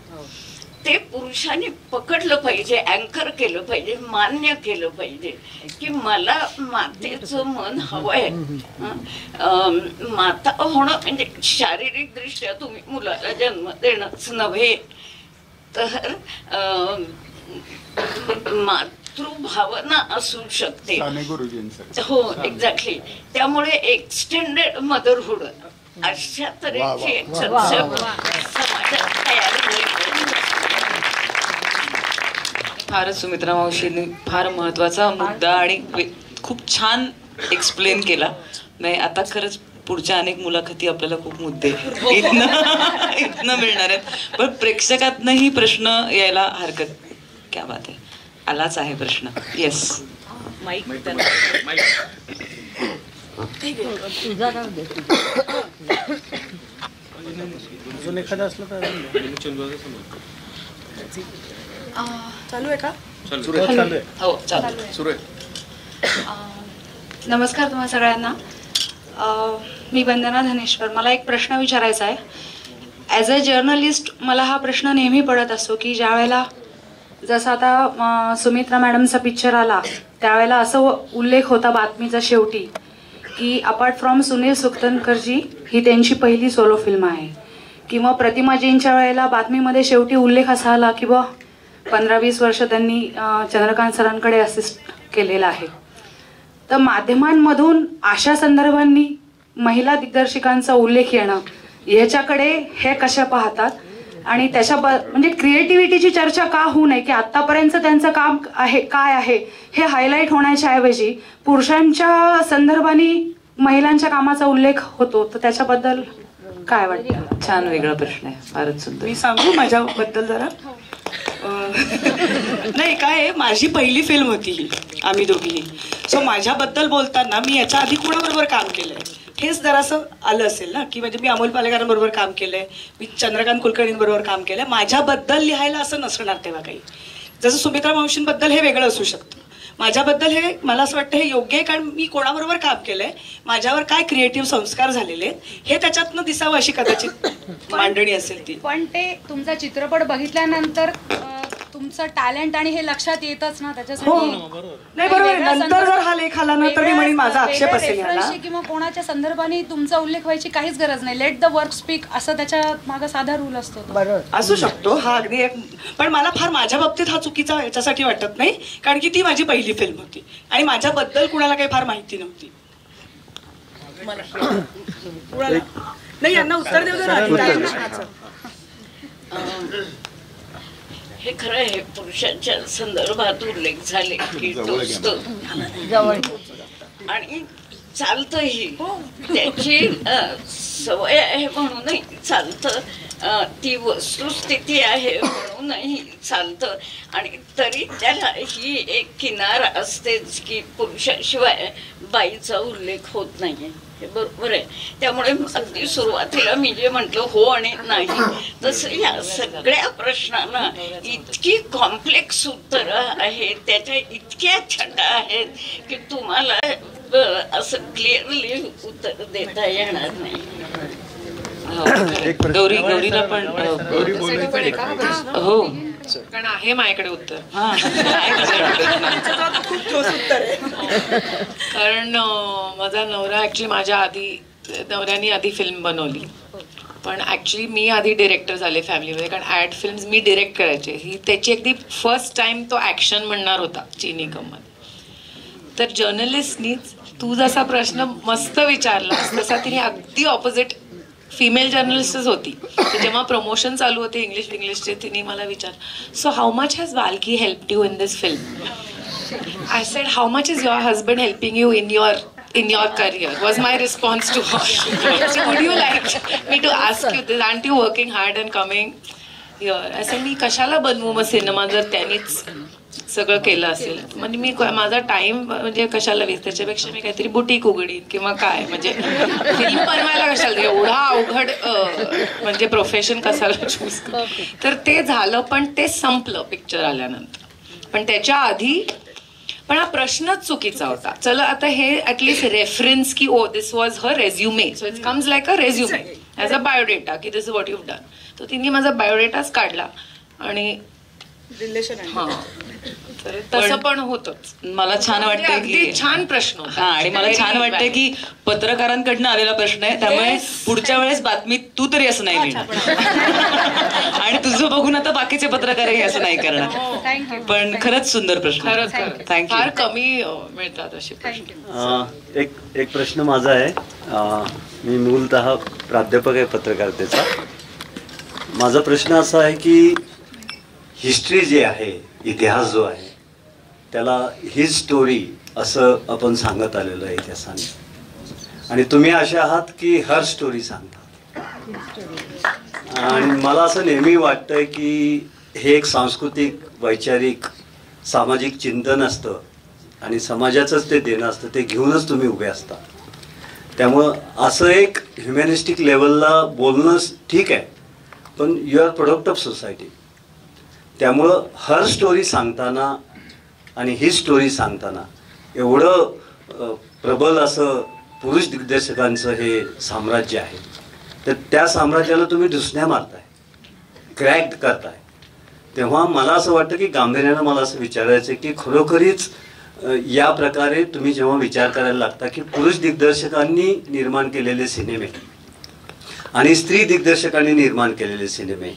ते पुरुषांनी पकडलं पाहिजे, अँकर केलं पाहिजे, मान्य केलं पाहिजे की मला मातेचं मन हवंय. माता होणं म्हणजे शारीरिक दृष्ट्या तुम्ही मुलाला जन्म देणंच नव्हे, तर मातृभावना असू शकते. हो, एक्झॅक्टली. त्यामुळे एक्सटेंडेड मदरहुड अशा तऱ्हेची समाजात तयार होईल. फारच सुमित्रा मावशींनी फार महत्वाचा मुद्दा आणि खूप छान एक्सप्लेन केला. नाही आता खरंच पुढच्या अनेक मुलाखती आपल्याला खूप मुद्दे इथनं मिळणार आहेत, पण प्रेक्षकातनंही प्रश्न यायला हरकत. क्या बात आहे, आलाच आहे प्रश्न. येस, माईक अजून एखादा असलं तर चालू आहे का? हो चालू. नमस्कार तुम्हा सगळ्यांना. मी वंदना धनेश्वर. मला एक प्रश्न विचारायचा आहे. ॲज अ जर्नलिस्ट मला हा प्रश्न नेहमी पडत असतो की ज्या वेळेला, जसं आता सुमित्रा मॅडमचा पिक्चर आला त्यावेळेला असं उल्लेख होता बातमीचा शेवटी की अपार्ट फ्रॉम सुनील सुक्तनकरजी ही त्यांची पहिली सोलो फिल्म आहे. किंवा प्रतिमाजींच्या वेळेला बातमीमध्ये शेवटी उल्लेख असा आला की 15-20 वर्ष त्यांनी चंद्रकांत सरांकडे असिस्ट केलेला आहे. तर माध्यमांमधून अशा संदर्भांनी महिला दिग्दर्शकांचा उल्लेख येणं, ह्याच्याकडे हे कशा पाहतात आणि त्याच्या म्हणजे क्रिएटिव्हिटीची चर्चा का होऊ नये की आतापर्यंत त्यांचं काम आहे काय आहे हे हायलाईट होण्याच्या ऐवजी पुरुषांच्या संदर्भाने महिलांच्या कामाचा उल्लेख होतो. तर त्याच्याबद्दल काय वाटतं? छान वेगळा प्रश्न आहे, फारच सुंदर. मी सांगू माझ्याबद्दल जरा. नाही काय आहे, माझी पहिली फिल्म होती ही, आम्ही दोघीही. सो माझ्याबद्दल बोलताना मी याच्या आधी कुणाबरोबर काम केलंय हेच जरासं आलं असेल ना, की म्हणजे मी अमोल पालेकरांबरोबर काम केलंय, मी चंद्रकांत कुलकर्णींबरोबर काम केलंय. माझ्याबद्दल लिहायला असं नसणार तेव्हा काही. जसं सुमित्रा मावशींबद्दल हे वेगळं असू शकतं, माझ्याबद्दल हे मला असं वाटतं हे योग्य आहे, कारण मी कोणाबरोबर काम केलंय, माझ्यावर काय क्रिएटिव्ह संस्कार झालेले हे त्याच्यातनं दिसावं अशी कदाचित मांडणी असेल ती. पण ते तुमचा चित्रपट बघितल्यानंतर तुमचं टॅलेंट आणि हे लक्षात येतच ना, त्याच्यासाठी नाही बरोबर. नंतर जर हा लेख आला ना तर मी म्हणेन माझा आक्षेप असेल याला. किंवा कोणाच्या संदर्भाने तुमचा उल्लेख व्हायची काहीच गरज नाही. लेट द वर्क स्पीक असं त्याच्या मागे साधा रूल असतो. असू शकतो हा अगदी एक, पण मला फार माझ्या बाबतीत हा चुकीचा याच्यासाठी वाटत नाही, कारण की ती माझी पहिली फिल्म होती आणि माझ्याबद्दल कुणाला काही फार माहिती नव्हती. नाही यांना उत्तर देऊ दे. हे खरं आहे, पुरुषांच्या संदर्भात उल्लेख झाले की आणि चालतंही, त्याची सवय आहे म्हणूनही चालतं, ती वस्तुस्थिती आहे म्हणूनही चालतं, आणि तरी त्याला ही एक किनार असतेच की पुरुषाशिवाय बाईचा उल्लेख होत नाही. हे बरोबर आहे. त्यामुळे अगदी सुरुवातीला मी जे म्हटलं हो आणि नाही, तसं या सगळ्या प्रश्नांना इतकी कॉम्प्लेक्स उत्तरं आहेत, त्याच्या इतक्या छटा आहेत की तुम्हाला असं क्लिअरली उत्तर देता येणार नाही. गौरीला पण हो, कारण आहे माझ्याकडे उत्तर. कारण माझा नवरा ऍक्च्युली माझ्या नवऱ्याने आधी फिल्म बनवली, पण ऍक्च्युली मी आधी डिरेक्टर झाले फॅमिलीमध्ये, कारण ॲड फिल्म्स मी डिरेक्ट करायचे. ही त्याची अगदी फर्स्ट टाइम तो ऍक्शन म्हणणार होता चिनी कममध्ये. तर जर्नलिस्टनीच तू जसा प्रश्न मस्त विचारला तसा तिने अगदी ऑपोजिट फिमेल जर्नलिस्टच होती. जेव्हा प्रमोशन चालू होते इंग्लिशचे, तिने मला विचारलं, so how much has Walki helped you in this film? I said, how much is your husband helping you in your career, was my response to her. So would you like me to ask you this? Aren't you working hard and coming here? असं मी कशाला बनवू मग cinema जर त्यांनीच सगळं केलं असेल. म्हणजे मी माझा टाइम म्हणजे कशाला वेस्ट, त्याच्यापेक्षा मी काहीतरी बुटीक उघडीन किंवा काय, म्हणजे फिल्म बनवायला कशाला, एवढा अवघड म्हणजे प्रोफेशन कशाला चूज. तर ते झालं, पण ते संपलं पिक्चर आल्यानंतर. पण त्याच्या आधी पण हा प्रश्नच चुकीचा होता. चला आता हे ऍटलीस्ट रेफरन्स की oh this was her resume, so it comes like a resume as a biodata की this is what you done. तो तिने माझा बायोडेटाच काढला आणि रिलेशन तसं पण होतच. मला छान वाटतंय की छान प्रश्न होता. आणि मला छान वाटतंय की पत्रकारांकडनं आलेला प्रश्न आहे, त्यामुळे पुढच्या वेळेस बातमीत तू तरी असं नाही लिहिणार आणि तुझं बघून आता बाकीचे पत्रकारही असं नाही करणार. पण खरंच सुंदर प्रश्न, थँक्यू. फार कमी मिळतात असे प्रश्न. एक प्रश्न माझा आहे. मी मूलतः प्राध्यापक आहे पत्रकारितेचा. माझा प्रश्न असा आहे की हिस्ट्री जी आहे, इतिहास जो आहे, त्याला ही स्टोरी असं आपण सांगत आलेलो आहे इतिहासाने, आणि तुम्ही असे आहात की हर स्टोरी सांगता. आणि मला असं नेहमी वाटतंय की हे एक सांस्कृतिक, वैचारिक, सामाजिक चिंतन असतं आणि समाजाचंच ते देणं असतं, ते घेऊनच तुम्ही उभे असता. त्यामुळं असं एक ह्युमॅनिस्टिक लेवलला बोलणं ठीक आहे, पण you are product of society. त्यामुळं हर स्टोरी सांगताना आणि ही स्टोरी सांगताना एवढं प्रबल असं पुरुष दिग्दर्शकांचं हे साम्राज्य आहे, तर त्या साम्राज्याला तुम्ही दुसऱ्या मारताय, क्रॅक करताय. तेव्हा मला असं वाटतं की गांभीर्यानं मला असं विचारायचं की खरोखरीच या प्रकारे तुम्ही जेव्हा विचार करायला लागता की पुरुष दिग्दर्शकांनी निर्माण केलेले सिनेमे आणि स्त्री दिग्दर्शकांनी निर्माण केलेले सिनेमे,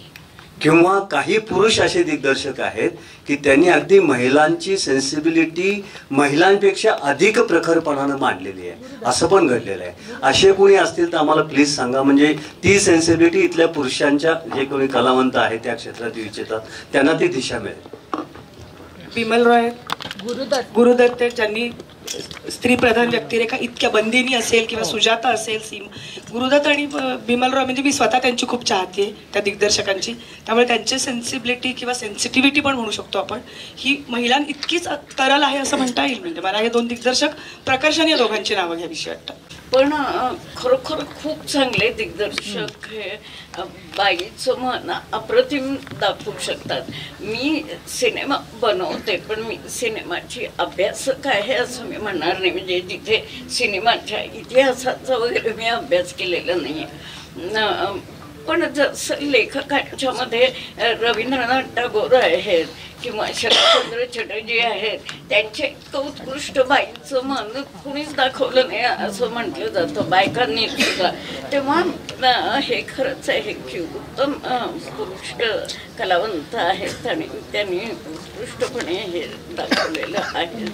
किंवा काही पुरुष असे दिग्दर्शक आहेत की त्यांनी अगदी महिलांची सेन्सिबिलिटी महिलांपेक्षा अधिक प्रखरपणानं मांडलेली आहे, असं पण घडलेलं आहे. असे कोणी असतील तर आम्हाला प्लीज सांगा, म्हणजे ती सेन्सिबिलिटी इथल्या पुरुषांच्या जे कोणी कलावंत आहेत त्या क्षेत्रात इच्छितात त्यांना ती दिशा मिळेल. बिमल रॉय, गुरुदत्त, ज्यांनी स्त्री प्रधान व्यक्तिरेखा इतक्या, बंदिनी असेल किंवा सुजाता असेल, गुरुदत्त आणि बिमल रॉय म्हणजे मी स्वतः त्यांची खूप चाहती आहे त्या दिग्दर्शकांची. त्यामुळे त्यांची सेन्सिबिलिटी किंवा सेन्सिटिव्हिटी पण म्हणू शकतो आपण, ही महिलां इतकीच तरल आहे असं म्हणता येईल. म्हणजे मला हे दोन दिग्दर्शक प्रकर्षाने दोघांची नावं घ्यावीशी वाटतात. पण खरोखर खूप चांगले दिग्दर्शक हे बाईचं मन अप्रतिम दाखवू शकतात. मी सिनेमा बनवते पण मी सिनेमाची अभ्यासक आहे असं मी म्हणणार नाही. म्हणजे जिथे सिनेमाच्या इतिहासाचा वगैरे मी अभ्यास केलेला नाही आहे. पण जसं लेखकांच्या मध्ये रवींद्रनाथ टागोर आहेत किंवा शरदचंद्र चटर्जी आहेत, त्यांच्या इतकं उत्कृष्ट बाईचं मन कुणीच दाखवलं नाही असं म्हटलं जातं बायकांनी सुद्धा. तेव्हा हे खरंच आहे की उत्तम पुरुष कलावंत आहेत आणि त्यांनी उत्कृष्टपणे हे दाखवलेलं आहे.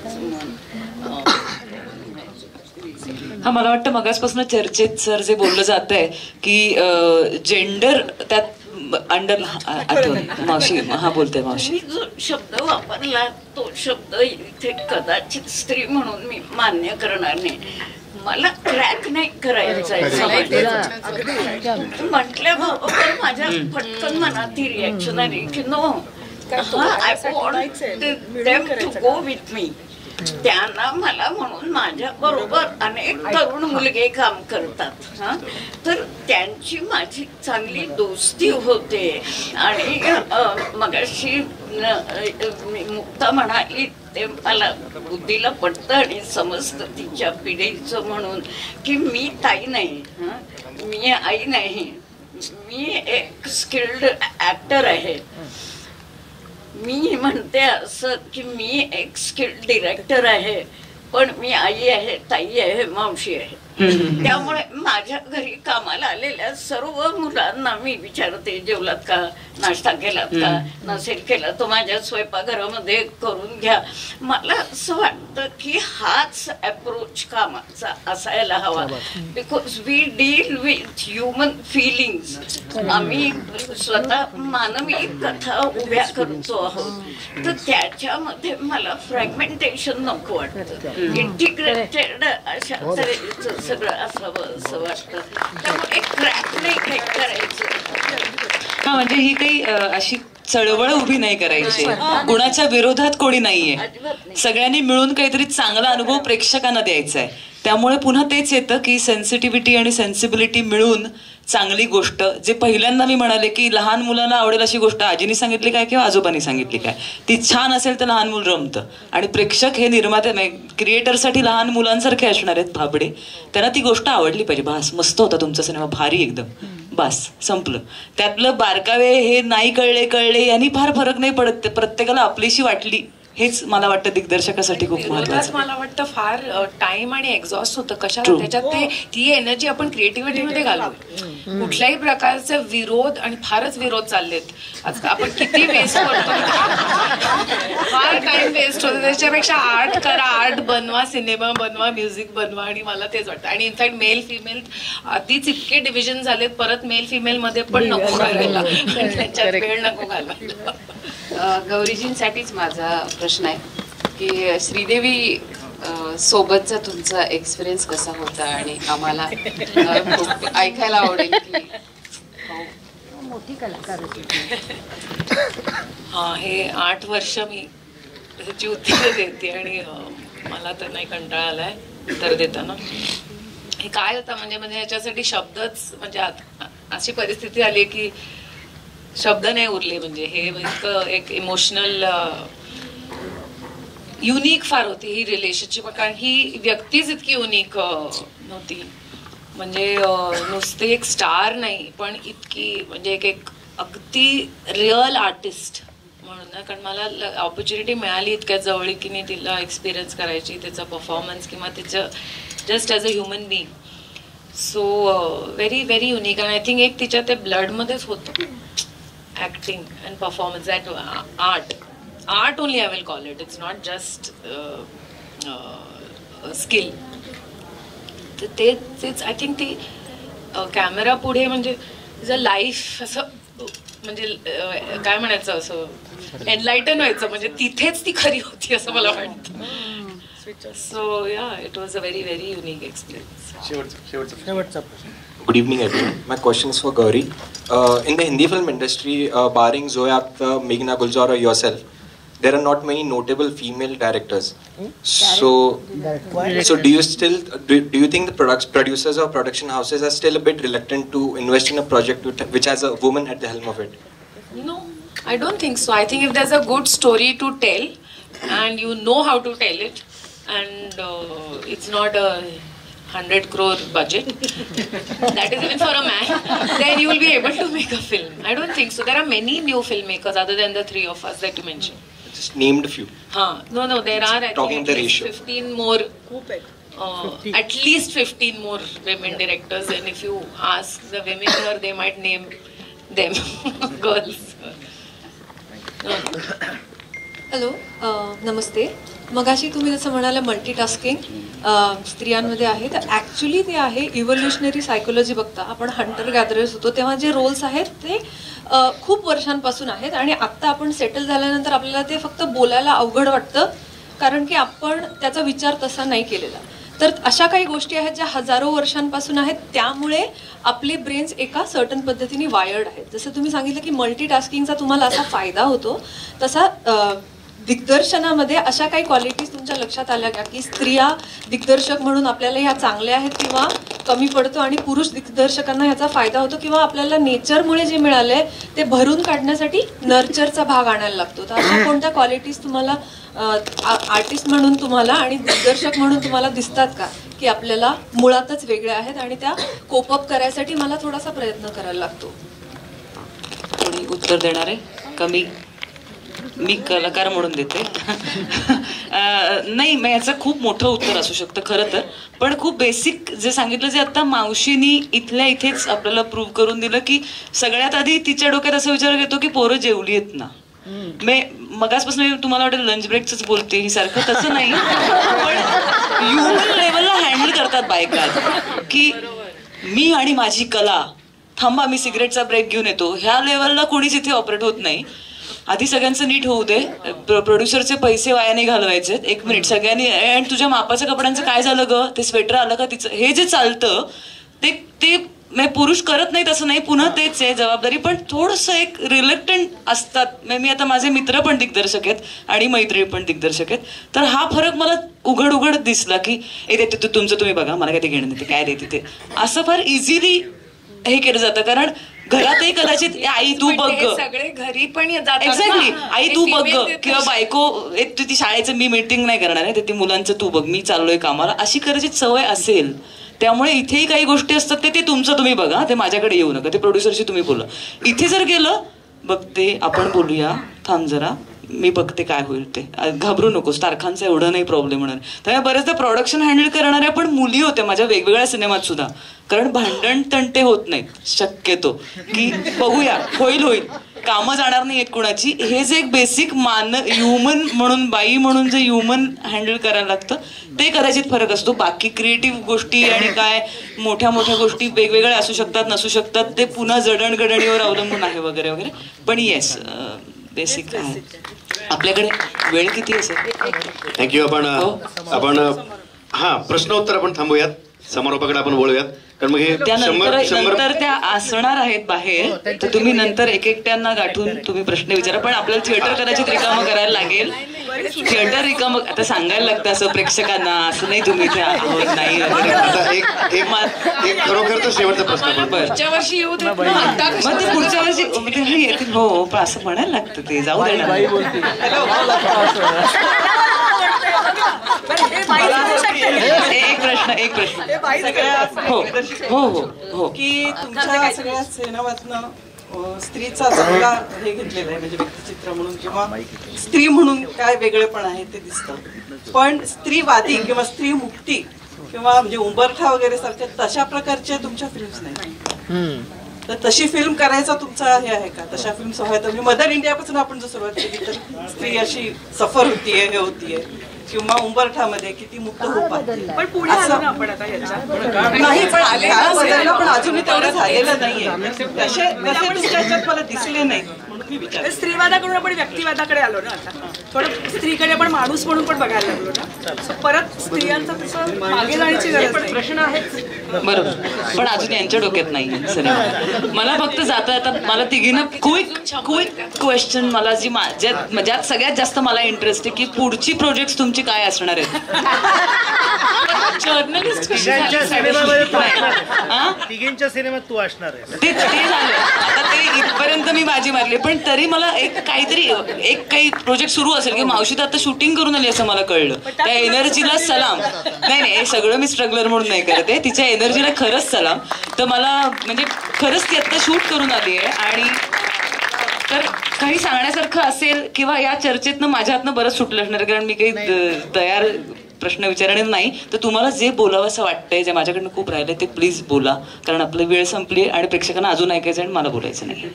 हा, मला वाटतं मगासपासून चर्चेत सर जे बोललं जात आहे की जेंडर त्यात अंडर मावशी हा बोलते मावशी. मी जो शब्द वापरला तो शब्द इथे कदाचित स्त्री म्हणून मी मान्य करणार नाही. मला क्रॅक नाही करायचं म्हटल्याबरोबर माझ्या पटकन मनात ही रिॲक्शन आली की no, I want them to go with me. त्यांना मला म्हणून माझ्या बरोबर अनेक तरुण मुलगे काम करतात. तर त्यांची माझी चांगली दोस्ती होते. आणि मगाशी मुक्ता म्हणाली ते मला बुद्धीला पटतं आणि समजतं तिच्या पिढीचं म्हणून की मी ताई नाही, मी आई नाही, मी एक स्किल्ड ऍक्टर आहे. मी म्हणते असं की मी एक स्किल्ड डिरेक्टर आहे पण मी आई आहे, ताई आहे, मावशी आहे. त्यामुळे माझ्या घरी कामाला आलेल्या सर्व मुलांना मी विचारते जेवलात का, नाश्ता केलात का, नसेल केला तर माझ्या स्वयंपाकघरामध्ये करून घ्या. मला असं वाटतं की हाच अप्रोच कामाचा असायला हवा. Because we deal with human feelings. आम्ही स्वतः मानवी कथा उभ्या करतो आहोत. तर त्याच्यामध्ये मला फ्रॅगमेंटेशन नको वाटतं. इंटिग्रेटेड अशा तऱ्हेचं सगळं असावं असं वाटतं. त्यामुळे क्रॅक नाही काही करायचं. हा, म्हणजे ही काही अशी चळवळ उभी नाही करायची, कुणाच्या विरोधात कोणी नाहीये, सगळ्यांनी मिळून काहीतरी चांगला अनुभव प्रेक्षकांना द्यायचा आहे. त्यामुळे पुन्हा तेच येतं की सेन्सिटिव्हिटी आणि सेन्सिबिलिटी मिळून चांगली गोष्ट, जे पहिल्यांदा मी म्हणाले की लहान मुलांना आवडेल अशी गोष्ट आजीनी सांगितली काय किंवा आजोबांनी सांगितली काय, ती छान असेल तर लहान मुलं रमतं. आणि प्रेक्षक हे निर्माते क्रिएटरसाठी लहान मुलांसारखे असणार आहेत भाबडे, त्यांना ती गोष्ट आवडली पाहिजे. बास, मस्त होता तुमचा सिनेमा, भारी एकदम, बास संपलं. त्यातलं बारकावे हे नाही कळले यांनी फार फरक नाही पडत. प्रत्येकाला आपलीशी वाटली हेच मला वाटतं दिग्दर्शकासाठी खूप महत्त्वाचं. मला वाटतं फार टाइम आणि एक्झॉस्ट होतं कशाला, त्याच्यात ते ती एनर्जी आपण क्रिएटिव्हिटीमध्ये घालू. कुठल्याही प्रकारचे विरोध आणि फारच विरोध चाललेत आज, आपण किती वेस्ट करतो, फार टाइम वेस्ट होतो. त्याच्यापेक्षा आर्ट करा, आर्ट बनवा, सिनेमा बनवा, म्युझिक बनवा. आणि मला तेच वाटतं. आणि इनफॅक्ट मेल फिमेल आधीच इतके डिव्हिजन झालेत, परत मेल फिमेल मध्ये पण नको घालायला, त्याच्यात वेळ नको घालायला. गौरीजींसाठीच माझा प्रश्न आहे की श्रीदेवी सोबतचा तुमचा एक्सपिरियन्स कसा होता आणि आम्हाला खूप ऐकायला आवडेल की मोठी कलाकार होती. हा, हे 8 वर्ष मी त्याची उत्तरं देते आणि मला तर नाही कंटाळा आलाय उत्तर देताना. हे काय होतं म्हणजे ह्याच्यासाठी शब्दच, म्हणजे अशी परिस्थिती आली की शब्द नाही उरले. म्हणजे हे एक इमोशनल युनिक फार होती ही रिलेशनशिप, कारण ही व्यक्तीच इतकी युनिक नव्हती. म्हणजे नुसते एक स्टार नाही पण इतकी म्हणजे एक अगदी रिअल आर्टिस्ट म्हणून ना. कारण मला ऑपॉर्च्युनिटी मिळाली इतक्या जवळकीने तिला एक्सपिरियन्स करायची, त्याचा परफॉर्मन्स किंवा तिचं just as a human being. So very very unique. आणि आय थिंक एक तिच्या ते ब्लडमध्येच होतं, acting and performance, that art only I will call it. It's not just skill. तेच आय थिंक ती कॅमेरा पुढे म्हणजे तिचं लाईफ असं म्हणजे काय म्हणायचं असं एनलाइटन व्हायचं, म्हणजे तिथेच ती खरी होती असं मला वाटतं. सो या, it was a very very unique experience. शेवटचा प्रश्न. Good evening everyone. My question is for Gauri. In the Hindi film industry, barring Zoya Akhtar, Meghna Gulzar or yourself, there are not many notable female directors. So do you still do you think the producers or production houses are still a bit reluctant to invest in a project which has a woman at the helm of it? No, I don't think so. I think if there's a good story to tell and you know how to tell it, and it's not a 100 crore budget, that is even for a man, then you will be able to make a film. I don't think so. There are many new filmmakers other than the three of us that you mentioned. Just named a few. No, there are at least 15 more. At least 15 more women directors, and if you ask the women here, they might name them. Girls. Hello, नमस्ते. मगाशी तुम्ही जसं म्हणाला multitasking स्त्रियांमध्ये आहे, तर actually ते आहे इव्होल्युशनरी सायकोलॉजी बघता आपण हंटर गॅदरर्स होतो तेव्हा जे रोल्स आहेत ते खूप वर्षांपासून आहेत आणि आत्ता आपण सेटल झाल्यानंतर आपल्याला ते फक्त बोलायला अवघड वाटतं कारण की आपण त्याचा विचार तसा नाही केलेला. तर अशा काही गोष्टी आहेत ज्या हजारो वर्षांपासून आहेत, त्यामुळे आपले ब्रेन्स एका सर्टन पद्धतीने वायर्ड आहेत. जसं तुम्ही सांगितलं की मल्टीटास्किंगचा तुम्हाला असा फायदा होतो, तसा दिग्दर्शनामध्ये अशा काही क्वालिटीज तुमच्या लक्षात आल्या का की स्त्रिया दिग्दर्शक म्हणून आपल्याला ह्या चांगल्या आहेत किंवा कमी पडतो आणि पुरुष दिग्दर्शकांना ह्याचा फायदा होतो, किंवा आपल्याला नेचरमुळे जे मिळालंय ते भरून काढण्यासाठी नर्चरचा भाग आणायला लागतो? तर अशा कोणत्या क्वालिटीज तुम्हाला आर्टिस्ट म्हणून तुम्हाला आणि दिग्दर्शक म्हणून तुम्हाला दिसतात का की आपल्याला मुळातच वेगळ्या आहेत आणि त्या कोपअप करायसाठी मला थोडासा प्रयत्न करायला लागतो? कोणी उत्तर देणार आहे? कमी मी कलाकार म्हणून देते. नाही, मग याचं खूप मोठं उत्तर असू शकतं खरं तर, पण खूप बेसिक जे सांगितलं, जे आता मावशीनी इथल्या इथेच आपल्याला प्रूव्ह करून दिलं की सगळ्यात आधी तिच्या डोक्यात असा विचार येतो की पोरं जेवली आहेत ना. मगासपासून मी तुम्हाला वाटेल लंच ब्रेकच बोलते ही सारखं, तसं नाही, पण ह्युमन लेवलला हँडल करतात बायका की मी आणि माझी कला, थांबा मी सिगरेटचा ब्रेक घेऊन येतो, ह्या लेवलला कोणीच इथे ऑपरेट होत नाही. आधी सगळ्यांचं नीट होऊ दे, प्रोड्युसरचे पैसे वाया नाही घालवायचे. एक मिनिट, सगळ्यांनी आणि तुझ्या मापाच्या कपड्यांचं काय झालं ग, ते स्वेटर आलं का तिचं, हे जे चालतं ते पुरुष करत नाहीत असं नाही, पुन्हा तेच आहे जबाबदारी, पण थोडंसं एक रिलेक्टंट असतात. मी आता माझे मित्र पण दिग्दर्शक आहेत आणि मैत्रिणी पण दिग्दर्शक आहेत, तर हा फरक मला उघड दिसला की ते तुमचं तुम्ही बघा, मला काय ते घेणं नाही, काय देते ते, असं फार इझिली हे केलं जातं. कारण घरातही कदाचित आई तू बघ, सगळे घरी पण एक्झॅक्टली आई तू बघ, किंवा बायको ती शाळेचं मी मीटिंग नाही करणार आहे, ती मुलांचं तू बघ, मी चाललोय कामाला, अशी कदाचित सवय असेल. त्यामुळे इथेही काही गोष्टी असतात ते तुमचं तुम्ही बघा, ते माझ्याकडे येऊ नका, ते प्रोड्युसरशी तुम्ही बोला. इथे जर गेलं बघते आपण बोलूया, थांब जरा मी बघते काय होईल ते, घाबरू नकोस, तारखांचा एवढं नाही प्रॉब्लेम होणार. त्यामुळे बरेचदा प्रोडक्शन हँडल करणाऱ्या पण मुली होत्या माझ्या वेगवेगळ्या सिनेमात सुद्धा, कारण भांडण तंटे होत नाहीत शक्यतो, की बघूया होईल, कामं जाणार नाही आहेत कुणाची. हे जे एक बेसिक ह्युमन म्हणून, बाई म्हणून जे ह्युमन हँडल करायला लागतं ते कदाचित फरक असतो. बाकी क्रिएटिव्ह गोष्टी आणि काय मोठ्या गोष्टी वेगवेगळ्या असू शकतात, नसू शकतात, ते पुन्हा जडणघडणीवर अवलंबून आहे वगैरे वगैरे. पण येस, बेसिक आहे. आपल्याकडे वेळ किती आहे सर? थँक्यू. आपण हा प्रश्नोत्तर आपण थांबूयात, समारोपाकडे आपण वळूयात, कारण मग हे नंतर त्या असणार आहेत बाहेर, तर तुम्ही नंतर एकट्यांना गाठून तुम्ही प्रश्न विचारा. पण आपल्याला थिएटर कदाचित रिकामं करायला लागेल. थिएटर रिकामं आता सांगायला लागतं असं प्रेक्षकांना, असं नाही तुम्ही इथे आहोत नाही. खरोखर तर शेवटचा प्रश्न, पुढच्या वर्षी येऊ दे, मग ते पुढच्या वर्षी येतील. हो, पण असं म्हणायला लागतं, ते जाऊ दे ना. एक प्रश्न हो की तुमच्या सगळ्या सिनेमातनं स्त्रीचा चांगला हे घेतलेला आहे, म्हणजे व्यक्तिचित्र म्हणून किंवा स्त्री म्हणून काय वेगळेपण आहे ते दिसतं, पण स्त्रीवादी किंवा स्त्री मुक्ती किंवा म्हणजे उंबरठा वगैरे सारख्या तशा प्रकारच्या तुमच्या फिल्म्स नाही. तर तशी फिल्म करायचा तुमचा हे आहे का? तशा फिल्म्स हव्या तर मदर इंडियापासून आपण जर सुरुवात केली तर स्त्री अशी सफर होतीये, हे होतीये, किंवा उंबरठामध्ये किती मुक्त होऊ पाहते. पण पुढे आलो ना आपण आता ह्याच्यात. नाही पण काळ बदलला पण अजूनही तेवढं झालेलं नाहीये. तसे तुमच्या ह्याच्यात मला दिसले नाही म्हणून मी विचार. स्त्रीवादाकडून आपण व्यक्तिवादाकडे आलो ना आता. थोडं स्त्रीकडे आपण माणूस म्हणून पण बघायला लागलो ना. परत स्त्रियांचं तसं मागे जाण्याची गरज नाही. प्रश्न आहेच. बरोबर, पण अजून यांच्या डोक्यात नाही सर. मला फक्त जाता जाता मला तिघीनं क्विक क्वेश्चन, मला जी ज्यात सगळ्यात जास्त मला इंटरेस्ट आहे की पुढची प्रोजेक्ट तुमची काय असणार आहेत. जर्नलिस्ट तिघींच्या सिनेमात तू असणार आहे ते झालं आता, ते इथपर्यंत मी बाजी मारली. पण तरी मला काही प्रोजेक्ट सुरू असेल की मावशी तर आता शूटिंग करून आली असं मला कळलं. त्या एनर्जीला सलाम. नाही हे सगळं मी स्ट्रगलर म्हणून नाही करत आहे, तिच्या एनर्जीला खरंच सलाम. तर मला म्हणजे खरंच ती आता शूट करून आली आहे. आणि तर काही सांगण्यासारखं असेल किंवा या चर्चेतनं माझ्या हातनं बरंच सुटलं असणार, कारण मी काही तयार प्रश्न विचारणे नाही. तर तुम्हाला जे बोलावं असं वाटतंय, जे माझ्याकडनं खूप राहिलंय ते प्लीज बोला, कारण आपली वेळ संपली आणि प्रेक्षकांना अजून ऐकायचं आणि मला बोलायचं नाही.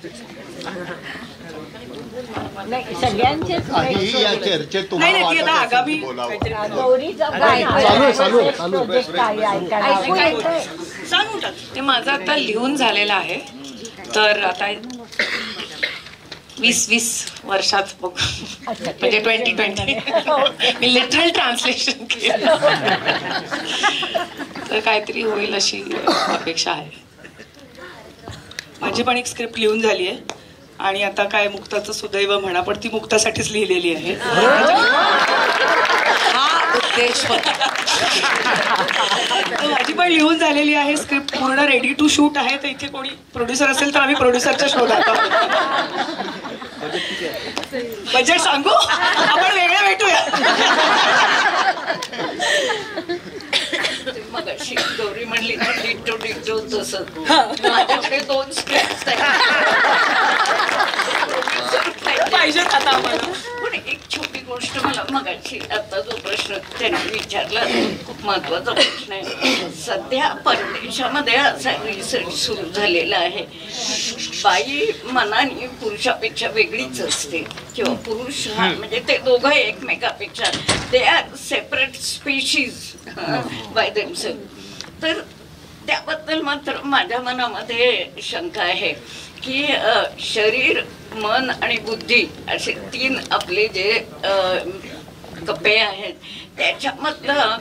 माझं आता लिहून झालेलं आहे. तर आता 20 वर्षात बघ, म्हणजे 2020 मी लिटरल ट्रान्सलेशन केलं. तर काहीतरी होईल अशी अपेक्षा आहे. माझी पण एक स्क्रिप्ट लिहून झाली आहे आणि आता काय मुक्ताचं सुदैव म्हणा, पण ती मुक्तासाठीच लिहिलेली आहे. हा उद्देश माझी पण लिहून झालेली आहे स्क्रिप्ट, पूर्ण रेडी टू शूट आहे. तर इथे कोणी प्रोड्युसर असेल तर आम्ही प्रोड्युसरच्या शोधात आहोत. बजेट सांगू, आपण वेगळे भेटूया. मग अशी गौरी म्हणली ना डिटो तसं माझ्याकडे 2 स्क्रिप्ट पाहिजे आता आम्हाला. पण एक छोटी गोष्ट मला मगाशी आता जो प्रश्न त्यांनी विचारला खूप महत्वाचा प्रश्न आहे. सध्या परदेशामध्ये असा रिसर्च सुरू झालेला आहे, बाई मनाने पुरुषापेक्षा वेगळीच असते किंवा पुरुष हा म्हणजे ते दोघं एकमेकापेक्षा they are separate species by themselves. तर त्याबद्दल मात्र माझ्या मनामध्ये शंका आहे की शरीर, मन आणि बुद्धी असे 3 आपले जे कप्पे आहेत, त्याच्यामधलं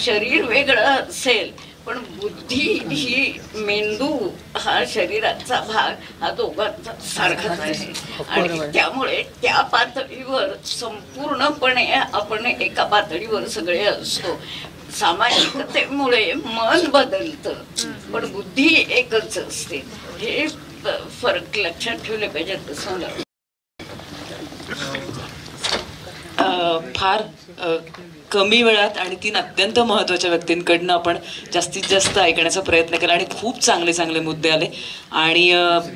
शरीर वेगळं असेल पण बुद्धी ही, मेंदू हा शरीराचा भाग हा दोघांचा सारखाच आहे. आणि त्यामुळे त्या पातळीवर संपूर्णपणे आपण एका पातळीवर सगळे असतो. सामाजिकतेमुळे मन बदलतं पण बुद्धी एकच असते. हे फरक लक्षात ठेवले पाहिजेत असं मला फार कमी वेळात आणि 3 अत्यंत महत्त्वाच्या व्यक्तींकडनं आपण जास्तीत जास्त ऐकण्याचा प्रयत्न केला आणि खूप चांगले चांगले मुद्दे आले. आणि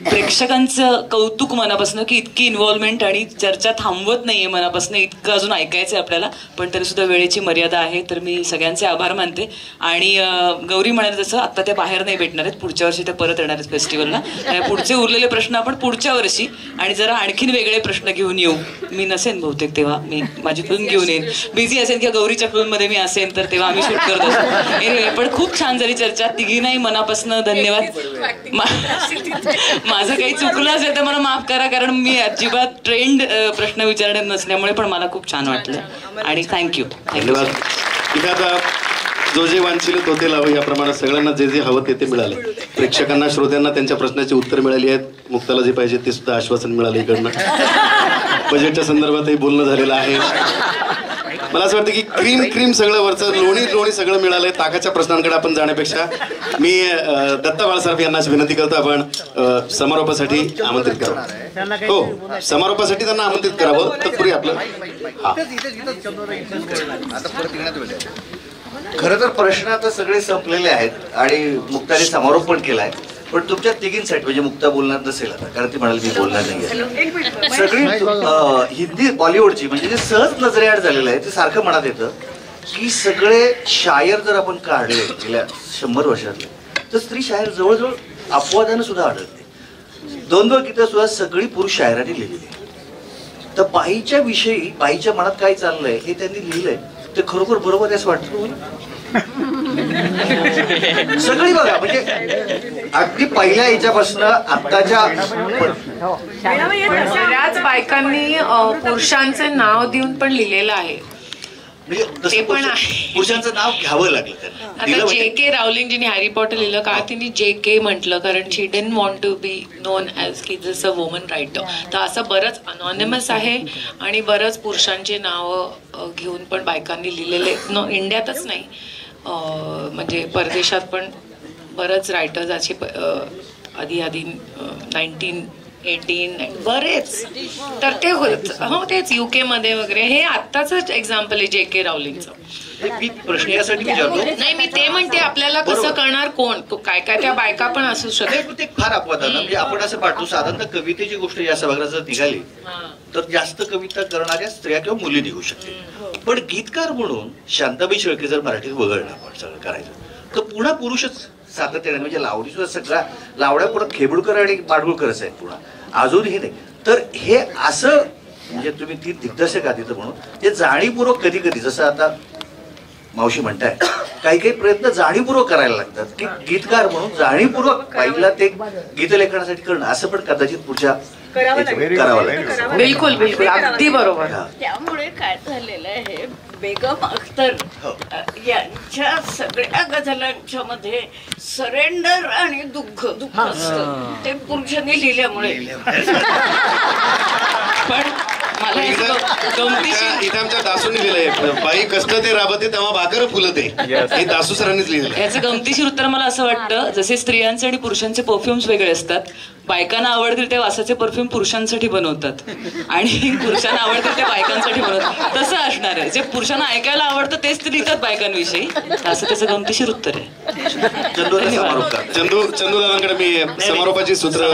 प्रेक्षकांचं कौतुक मनापासून की इतकी इन्व्हॉल्वमेंट आणि चर्चा थांबवत नाहीये मनापासून, इतकं अजून ऐकायचं आहे आपल्याला. पण तरीसुद्धा वेळेची मर्यादा आहे, तर मी सगळ्यांचे आभार मानते. आणि गौरी म्हणाले तसं आत्ता त्या बाहेर नाही भेटणार आहेत, पुढच्या वर्षी त्या परत येणार आहेत फेस्टिवलला. पुढचे उरलेले प्रश्न आपण पुढच्या वर्षी आणि जरा आणखीन वेगळे प्रश्न घेऊन येऊ. मी नसेन बहुतेक तेव्हा, मी माझी फिल्म घेऊन येईन. बिझी असेल किंवा गौरीच्या फिल्ममध्ये मी असेन तर तेव्हा आम्ही शूट करत असतो. एनिवे, पण खूप छान झाली चर्चा. तिघींनाही मनापासून धन्यवाद. माझं काही चुकलं असेल तर मला माफ करा, कारण मी अजिबात ट्रेंड प्रश्न विचारण्यात नसल्यामुळे. पण मला खूप छान वाटलं आणि थँक्यू. धन्यवाद. इथे आता जो जे वांछिले तो ते लावू, याप्रमाणे सगळ्यांना जे जे हवं ते मिळाले. प्रेक्षकांना, श्रोत्यांना त्यांच्या प्रश्नाची उत्तर मिळाली आहेत. मुक्ताला जे पाहिजे ते सुद्धा आश्वासन मिळालं इकडनं. बजेटच्या संदर्भातही बोलणं झालेलं आहे. मला असं वाटतं की क्रीम सगळं वरचं लोणी सगळं मिळालंय. ताकाच्या प्रश्नांकडे आपण जाण्यापेक्षा मी दत्ता बाळसाहेब यांना विनंती करतो, आपण समारोपासाठी आमंत्रित करावं. हो, समारोपासाठी त्यांना आमंत्रित करावं. तत्पूर्वी आपलं खरं तर प्रश्न आता सगळे संपलेले आहेत आणि मुक्ताने समारोप पण केलाय. पण तुमच्या तिघींसाठी, म्हणजे मुक्ता बोलणार नसेल आता, कारण ती म्हणाली मी बोलणार नाही, सगळी हिंदी बॉलिवूडची म्हणजे जे सहज नजरेआड झालेलं आहे ते सारखं मनात येतं की सगळे शायर जर आपण काढले गेल्या 100 वर्षातले, तर स्त्री शायर जवळजवळ अपवादानं सुद्धा आढळते. 2 गीतं सुद्धा सगळी पुरुष शायरांनी लिहिलेली. तर बाईच्या विषयी, बाईच्या मनात काय चाललंय हे त्यांनी लिहिलंय. ते खरोखर बरोबर आहे असं वाटतं. सगळी बघा म्हणजे अगदी पहिल्या याच्यापासून आत्ताच्या बऱ्याच बायकांनी पुरुषांचे नाव देऊन पण लिहिलेलं आहे. ते पण आहे. पुरुषांचं नाव घ्यावं लागलं त्यांना. आता J.K. रावलिंगजींनी हॅरी पॉटर लिहिलं का तिने J.K. म्हटलं कारण she didn't want to be known as की जस अ वुमन रायटर. तर असं बरंच अनॉनिमस आहे आणि बरंच पुरुषांचे नावं घेऊन पण बायकांनी लिहिलेले इंडियातच नाही म्हणजे परदेशात पण बरंच रायटर्स असे आधी 1918 बरेच तर ते होत हो तेच UK मध्ये वगैरे. हे आत्ताच एक्झाम्पल आहे J.K. रावलिंगचं. मी प्रश्न यासाठी विचारतो नाही मी ते म्हणते आपल्याला कसं करणार कोण काय काय त्या बायका पण असू शकतात. ते फार अपवाद आहे ना म्हणजे आपण असं पाठवू साधारणतः कवितेची गोष्ट या सभागृहात जर निघाली तर जास्त कविता करणाऱ्या स्त्रिया किंवा मुली निघू शकतील. पण गीतकार म्हणून शांताबाई शेळके जर मराठीत वगळणं आपण सगळं करायचं तर पुन्हा पुरुषच सातत्याने म्हणजे लावणी सुद्धा सगळा लावड्या पुढे खेबुडकर आणि माडगुळकरच आहेत पुन्हा अजूनही नाही. तर हे असं म्हणजे तुम्ही ती दिग्दर्शक आधी तर म्हणून हे जाणीवपूर्वक कधी कधी जसं आता मावशी म्हणताय काही काही प्रयत्न जाणीवपूर्वक करायला लागतात की गीतकार म्हणून जाणीवपूर्वक पहिला ते गीतलेखनासाठी करणं असं पण कदाचित पुढच्या करावं लागेल. बिलकुल बिलकुल अगदी बरोबर. त्यामुळे काय झालेलं आहे बेगम अख्तर यांच्या सगळ्या गझलांच्या मध्ये सरेंडर आणि दुःख असतं ते पुरुषांनी लिहिल्यामुळे. पण मला इथे आमच्या दासूंनी लिहिलंय बाई कष्ट ते राबते तेव्हा भाकर फुलते हे दासू सरांनीच लिहिलं. याचं गमतीशीर उत्तर मला असं वाटतं जसे स्त्रियांचे आणि पुरुषांचे परफ्युम्स वेगळे असतात. बायकांना आवडतील ते वासाचे परफ्यूम पुरुषांसाठी बनवतात आणि पुरुषांना आवडतील ते बायकांसाठी बनवतात. तसं असणार आहे जे पुरुषांना ऐकायला आवडतं तेच ते लिहितात बायकांविषयी. असं त्याचं गमतीशीर उत्तर आहे. चंदू दादांकडे मी समारोपाची सूत्र.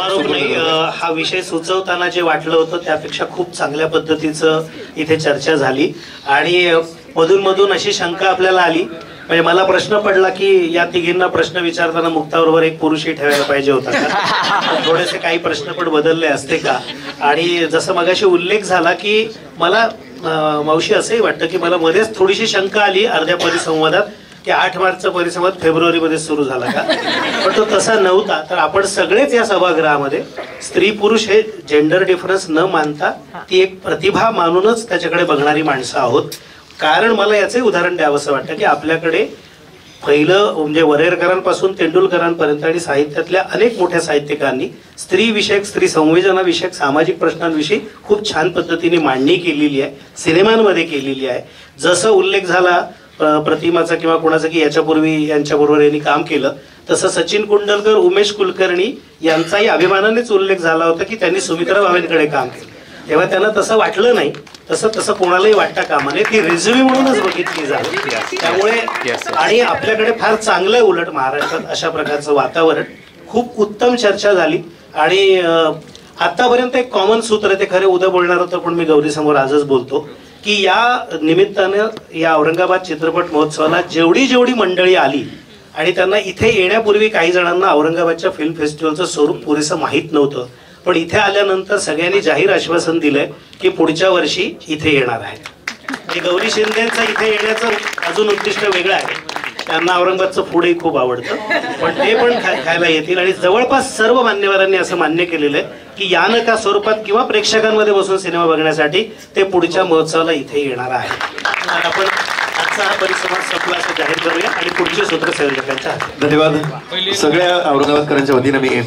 हा विषय सुचवताना जे वाटलं होतं त्यापेक्षा खूप चांगल्या पद्धतीचं इथे चर्चा झाली आणि मधून मधून अशी शंका आपल्याला आली म्हणजे मला प्रश्न पडला की या तिघींना प्रश्न विचारताना मुक्ताबरोबर एक पुरुषही ठेवायला पाहिजे होता का. थोडेसे काही प्रश्न पण बदलले असते का. आणि जसं मगाशी उल्लेख झाला की मला मावशी असंही वाटतं की मला मध्येच थोडीशी शंका आली अर्ध्या परिसंवादात की 8 मार्चचा परिसंवाद फेब्रुवारीमध्ये सुरू झाला का. पण तो तसा नव्हता. तर आपण सगळेच या सभागृहामध्ये स्त्री पुरुष हे जेंडर डिफरन्स न मानता ती एक प्रतिभा मानूनच त्याच्याकडे बघणारी माणसं आहोत. कारण मला याचंही उदाहरण द्यावंसं वाटतं की आपल्याकडे पहिलं म्हणजे वरेरकरांपासून तेंडुलकरांपर्यंत आणि साहित्यातल्या अनेक मोठ्या साहित्यिकांनी स्त्री विषयक स्त्री संवेदनाविषयक सामाजिक प्रश्नांविषयी खूप छान पद्धतीने मांडणी केलेली आहे सिनेमांमध्ये केलेली आहे. जसं उल्लेख झाला प्रतिमाचा किंवा कोणाचा की याच्यापूर्वी यांच्याबरोबर यांनी काम केलं तसं सचिन कुंडलकर उमेश कुलकर्णी यांचाही अभिमानानेच उल्लेख झाला होता की त्यांनी सुमित्रा भावेंकडे काम केलं. तेव्हा त्यांना तसं वाटलं नाही तसं कोणालाही वाटता कामा नये. ती रिझ्युमी म्हणूनच बघितली जाते. त्यामुळे आणि आपल्याकडे फार चांगलं आहे उलट महाराष्ट्रात अशा प्रकारचं वातावरण. खूप उत्तम चर्चा झाली आणि आतापर्यंत एक कॉमन सूत्र आहे ते खरे उद्या बोलणार होतं पण मी गौरी समोर आजच बोलतो की या निमित्तानं या औरंगाबाद चित्रपट महोत्सवाला जेवढी मंडळी आली आणि त्यांना इथे येण्यापूर्वी काही जणांना औरंगाबादच्या फिल्म फेस्टिवलचं स्वरूप पुरेसं माहीत नव्हतं पण इथे आल्यानंतर सगळ्यांनी जाहीर आश्वासन दिलंय की पुढच्या वर्षी इथे येणार आहे. गौरी शिंदेचा इथे येण्याचं अजून उद्दिष्ट वेगळं आहे. त्यांना औरंगाबादचं फूडही खूप आवडतं पण ते पण खायला येतील आणि जवळपास सर्व मान्यवरांनी असं मान्य केलेलं आहे की या नका स्वरूपात किंवा प्रेक्षकांमध्ये बसून सिनेमा बघण्यासाठी ते पुढच्या महोत्सवाला इथे येणार आहे. आपण आजचा हा परिसंवाद संपला असं जाहीर करूया आणि पुढचे सूत्र संयोजकांच्या धन्यवाद. सगळ्या औरंगाबादकरांच्या वतीनं मी